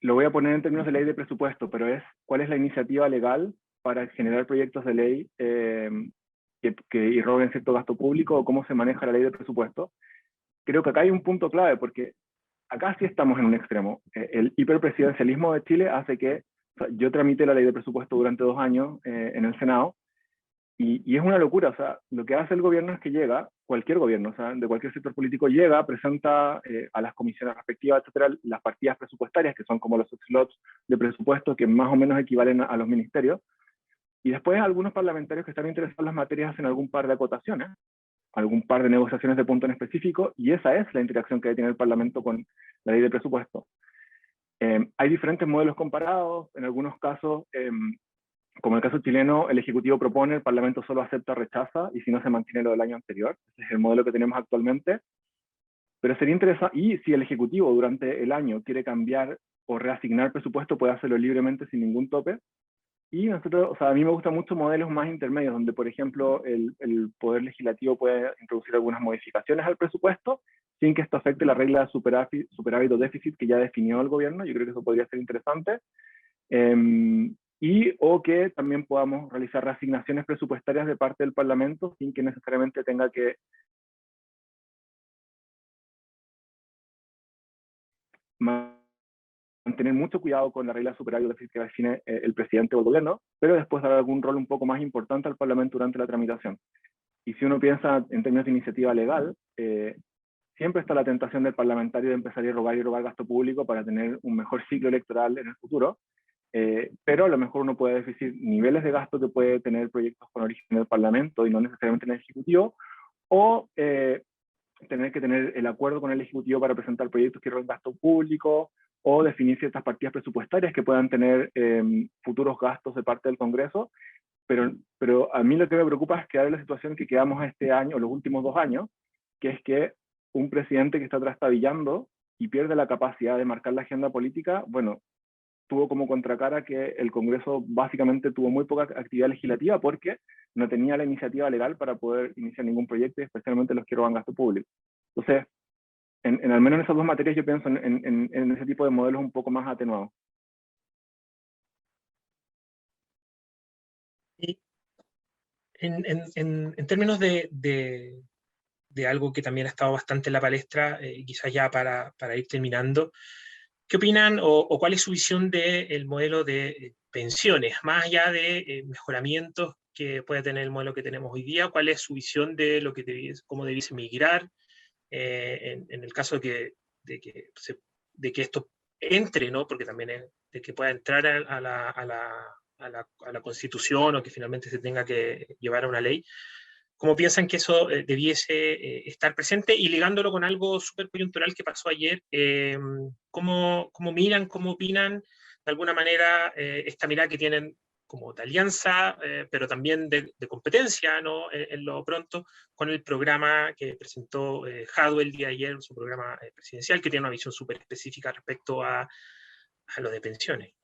lo voy a poner en términos de ley de presupuesto, pero es cuál es la iniciativa legal para generar proyectos de ley que irroguen cierto gasto público, o cómo se maneja la ley de presupuesto. Creo que acá hay un punto clave, porque acá sí estamos en un extremo. El hiperpresidencialismo de Chile hace que, o sea, yo tramité la ley de presupuesto durante 2 años en el Senado, y es una locura. O sea, lo que hace el gobierno es que llega, cualquier gobierno, o sea, de cualquier sector político, llega, presenta a las comisiones respectivas, etcétera, las partidas presupuestarias, que son como los slots de presupuesto que más o menos equivalen a los ministerios, y después algunos parlamentarios que están interesados en las materias hacen algún par de acotaciones, algún par de negociaciones de punto en específico, y esa es la interacción que tiene el Parlamento con la ley de presupuesto. Hay diferentes modelos comparados. En algunos casos, como en el caso chileno, el Ejecutivo propone, el Parlamento solo acepta o rechaza, y si no, se mantiene lo del año anterior. Ese es el modelo que tenemos actualmente. Pero sería interesante, y si el Ejecutivo durante el año quiere cambiar o reasignar presupuesto, puede hacerlo libremente sin ningún tope. Y nosotros, o sea, a mí me gustan mucho modelos más intermedios, donde, por ejemplo, el Poder Legislativo puede introducir algunas modificaciones al presupuesto sin que esto afecte la regla de superávit o déficit que ya definió el gobierno. Yo creo que eso podría ser interesante. y o que también podamos realizar reasignaciones presupuestarias de parte del Parlamento sin que necesariamente tenga que mantener mucho cuidado con la regla de superávit o déficit que define el presidente o el gobierno, pero después dar algún rol un poco más importante al Parlamento durante la tramitación. Y si uno piensa en términos de iniciativa legal, siempre está la tentación del parlamentario de empezar a robar gasto público para tener un mejor ciclo electoral en el futuro, pero a lo mejor uno puede decir niveles de gasto que puede tener proyectos con origen en el Parlamento y no necesariamente en el Ejecutivo, o tener que tener el acuerdo con el Ejecutivo para presentar proyectos que roben gasto público, o definir ciertas partidas presupuestarias que puedan tener futuros gastos de parte del Congreso, pero a mí lo que me preocupa es quedar en la situación que quedamos este año, o los últimos 2 años, que es que un presidente que está trastabillando y pierde la capacidad de marcar la agenda política, bueno, tuvo como contracara que el Congreso básicamente tuvo muy poca actividad legislativa porque no tenía la iniciativa legal para poder iniciar ningún proyecto, especialmente los que roban gasto público. Entonces, al menos en esas 2 materias yo pienso en ese tipo de modelos un poco más atenuados. Y en términos de algo que también ha estado bastante en la palestra, quizás ya para ir terminando, ¿qué opinan o cuál es su visión del modelo de pensiones? Más allá de mejoramientos que puede tener el modelo que tenemos hoy día, ¿cuál es su visión de lo que cómo debiese migrar en el caso de que esto entre, ¿no? Porque también es de que pueda entrar a la Constitución o que finalmente se tenga que llevar a una ley? ¿Cómo piensan que eso debiese estar presente? Y ligándolo con algo súper coyuntural que pasó ayer, ¿cómo miran, cómo opinan de alguna manera esta mirada que tienen como de alianza, pero también de competencia, ¿no? En lo pronto, con el programa que presentó Jadwe el día de ayer, su programa presidencial, que tiene una visión súper específica respecto a lo de pensiones?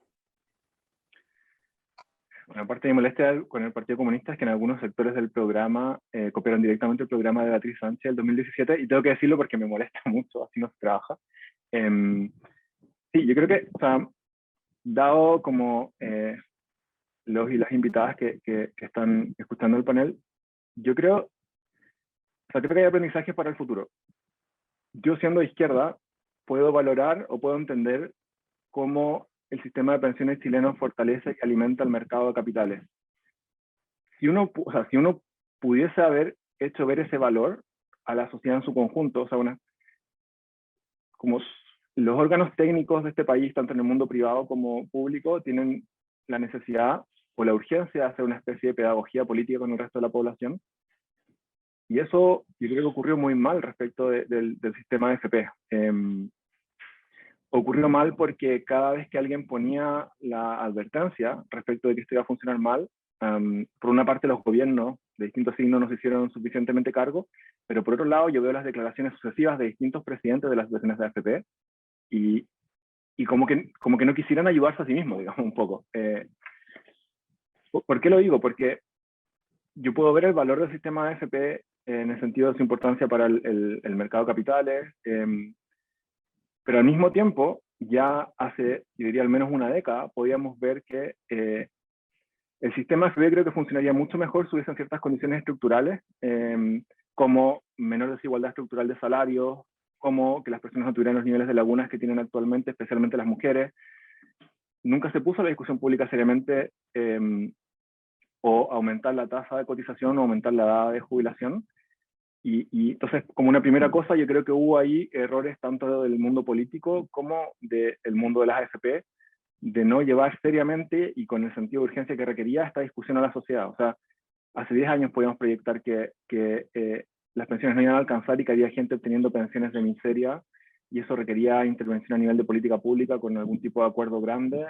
Una parte de mi molestia con el Partido Comunista es que en algunos sectores del programa copiaron directamente el programa de Beatriz Sánchez del 2017, y tengo que decirlo porque me molesta mucho, así no se trabaja. Sí, yo creo que, o sea, dado como los y las invitadas que están escuchando el panel, yo creo que hay aprendizajes para el futuro. Yo, siendo de izquierda, puedo valorar o puedo entender cómo el sistema de pensiones chileno fortalece y alimenta el mercado de capitales. Si uno pudiese haber hecho ver ese valor a la sociedad en su conjunto, o sea, como los órganos técnicos de este país, tanto en el mundo privado como público, tienen la necesidad o la urgencia de hacer una especie de pedagogía política con el resto de la población. Y eso yo creo que ocurrió muy mal respecto del sistema de FP. Ocurrió mal porque cada vez que alguien ponía la advertencia respecto de que esto iba a funcionar mal, por una parte los gobiernos de distintos signos no se hicieron suficientemente cargo, pero por otro lado yo veo las declaraciones sucesivas de distintos presidentes de las asociaciones de AFP y como que no quisieran ayudarse a sí mismos, digamos, un poco. ¿Por qué lo digo? Porque yo puedo ver el valor del sistema de AFP en el sentido de su importancia para el mercado de capitales, pero al mismo tiempo, ya hace, yo diría, al menos una década, podíamos ver que el sistema AFP creo que funcionaría mucho mejor si hubiesen ciertas condiciones estructurales, como menor desigualdad estructural de salarios, como que las personas no tuvieran los niveles de lagunas que tienen actualmente, especialmente las mujeres. Nunca se puso la discusión pública seriamente o aumentar la tasa de cotización o aumentar la edad de jubilación. Y entonces, como una primera cosa, yo creo que hubo ahí errores tanto del mundo político como del mundo de las AFP, de no llevar seriamente y con el sentido de urgencia que requería esta discusión a la sociedad. O sea, hace 10 años podíamos proyectar que las pensiones no iban a alcanzar y que había gente obteniendo pensiones de miseria, y eso requería intervención a nivel de política pública con algún tipo de acuerdo grande,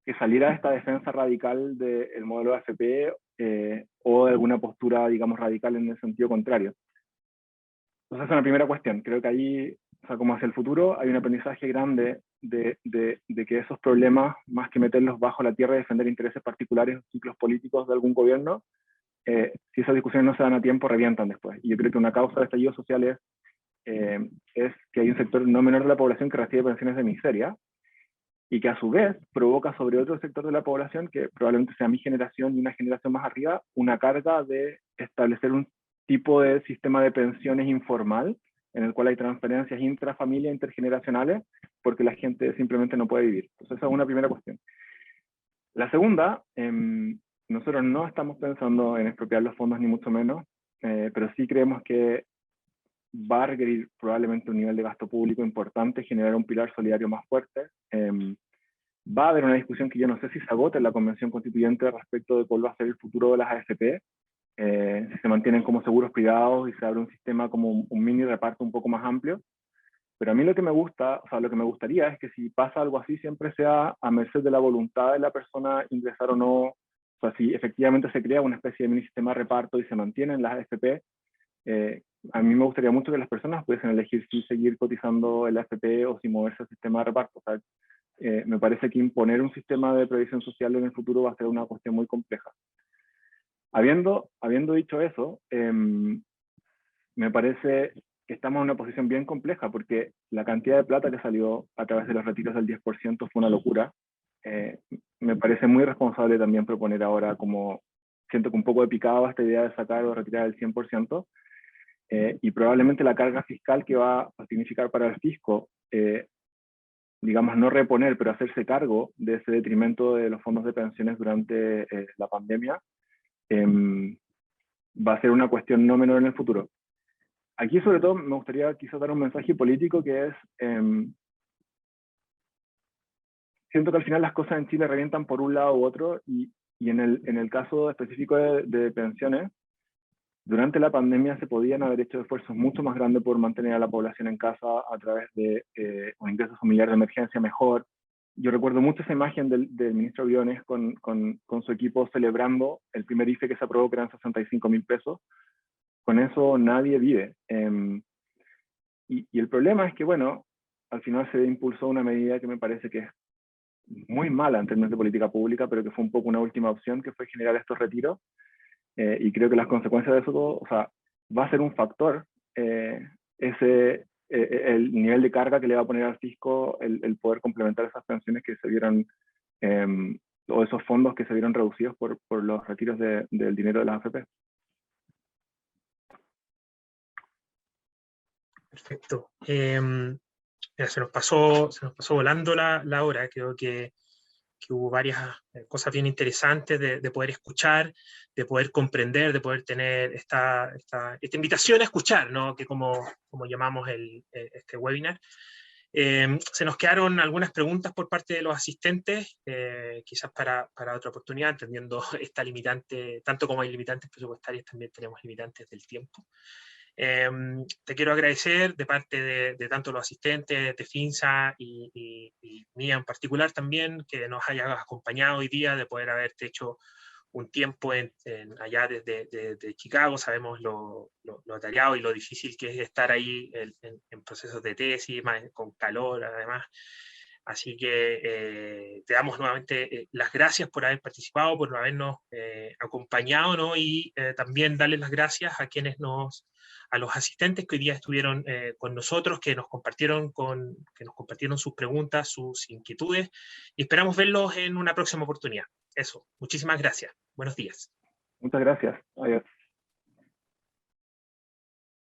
que saliera esta defensa radical del modelo de AFP o de alguna postura, digamos, radical en el sentido contrario. Entonces, esa es una primera cuestión. Creo que ahí, o sea, como hacia el futuro, hay un aprendizaje grande de que esos problemas, más que meterlos bajo la tierra y defender intereses particulares o ciclos políticos de algún gobierno, si esas discusiones no se dan a tiempo, revientan después. Y yo creo que una causa de estallido social es que hay un sector no menor de la población que recibe pensiones de miseria, y que a su vez provoca sobre otro sector de la población, que probablemente sea mi generación y una generación más arriba, una carga de establecer un tipo de sistema de pensiones informal, en el cual hay transferencias intrafamilia, intergeneracionales, porque la gente simplemente no puede vivir. Entonces esa es una primera cuestión. La segunda, nosotros no estamos pensando en expropiar los fondos ni mucho menos, pero sí creemos que va a requerir probablemente un nivel de gasto público importante, generar un pilar solidario más fuerte. Va a haber una discusión que yo no sé si se agote en la Convención Constituyente respecto de cuál va a ser el futuro de las AFP, si se mantienen como seguros privados y se abre un sistema como un mini reparto un poco más amplio. Pero a mí lo que me gusta, o sea, lo que me gustaría es que si pasa algo así, siempre sea a merced de la voluntad de la persona ingresar o no. O sea, si efectivamente se crea una especie de mini sistema de reparto y se mantienen las AFP, a mí me gustaría mucho que las personas pudiesen elegir si seguir cotizando el AFP o si moverse al sistema de reparto. O sea, me parece que imponer un sistema de previsión social en el futuro va a ser una cuestión muy compleja. Habiendo dicho eso, me parece que estamos en una posición bien compleja porque la cantidad de plata que salió a través de los retiros del 10% fue una locura. Me parece muy responsable también proponer ahora, como siento que un poco de picado esta idea de sacar o retirar el 100%, y probablemente la carga fiscal que va a significar para el fisco, digamos, no reponer, pero hacerse cargo de ese detrimento de los fondos de pensiones durante la pandemia, va a ser una cuestión no menor en el futuro. Aquí sobre todo me gustaría quizás dar un mensaje político que es, siento que al final las cosas en Chile revientan por un lado u otro, y en el caso específico de pensiones, durante la pandemia se podían haber hecho esfuerzos mucho más grandes por mantener a la población en casa a través de un ingreso familiar de emergencia mejor. Yo recuerdo mucho esa imagen del ministro Briones con su equipo celebrando el primer IFE que se aprobó, que eran 65.000 pesos. Con eso nadie vive. Y el problema es que, bueno, al final se impulsó una medida que me parece que es muy mala en términos de política pública, pero que fue un poco una última opción, que fue generar estos retiros. Y creo que las consecuencias de eso todo, o sea, va a ser un factor el nivel de carga que le va a poner al fisco el poder complementar esas pensiones que se vieron, o esos fondos que se vieron reducidos por los retiros del dinero de las AFP. Perfecto. Mira, se nos pasó volando la hora. Creo que hubo varias cosas bien interesantes de poder escuchar, de poder comprender, de poder tener esta invitación a escuchar, ¿no? Que como llamamos este webinar. Se nos quedaron algunas preguntas por parte de los asistentes, quizás para otra oportunidad, entendiendo esta limitante, tanto como hay limitantes presupuestarias, también tenemos limitantes del tiempo. Te quiero agradecer de parte de tanto los asistentes de FINSA y mía en particular también, que nos hayas acompañado hoy día, de poder haberte hecho un tiempo allá desde Chicago. Sabemos lo atareado y lo difícil que es estar ahí en procesos de tesis, con calor además. Así que te damos nuevamente las gracias por haber participado, por habernos acompañado, ¿no? Y también darles las gracias a quienes a los asistentes que hoy día estuvieron con nosotros, que nos compartieron sus preguntas, sus inquietudes, y esperamos verlos en una próxima oportunidad. Eso, muchísimas gracias. Buenos días. Muchas gracias. Adiós.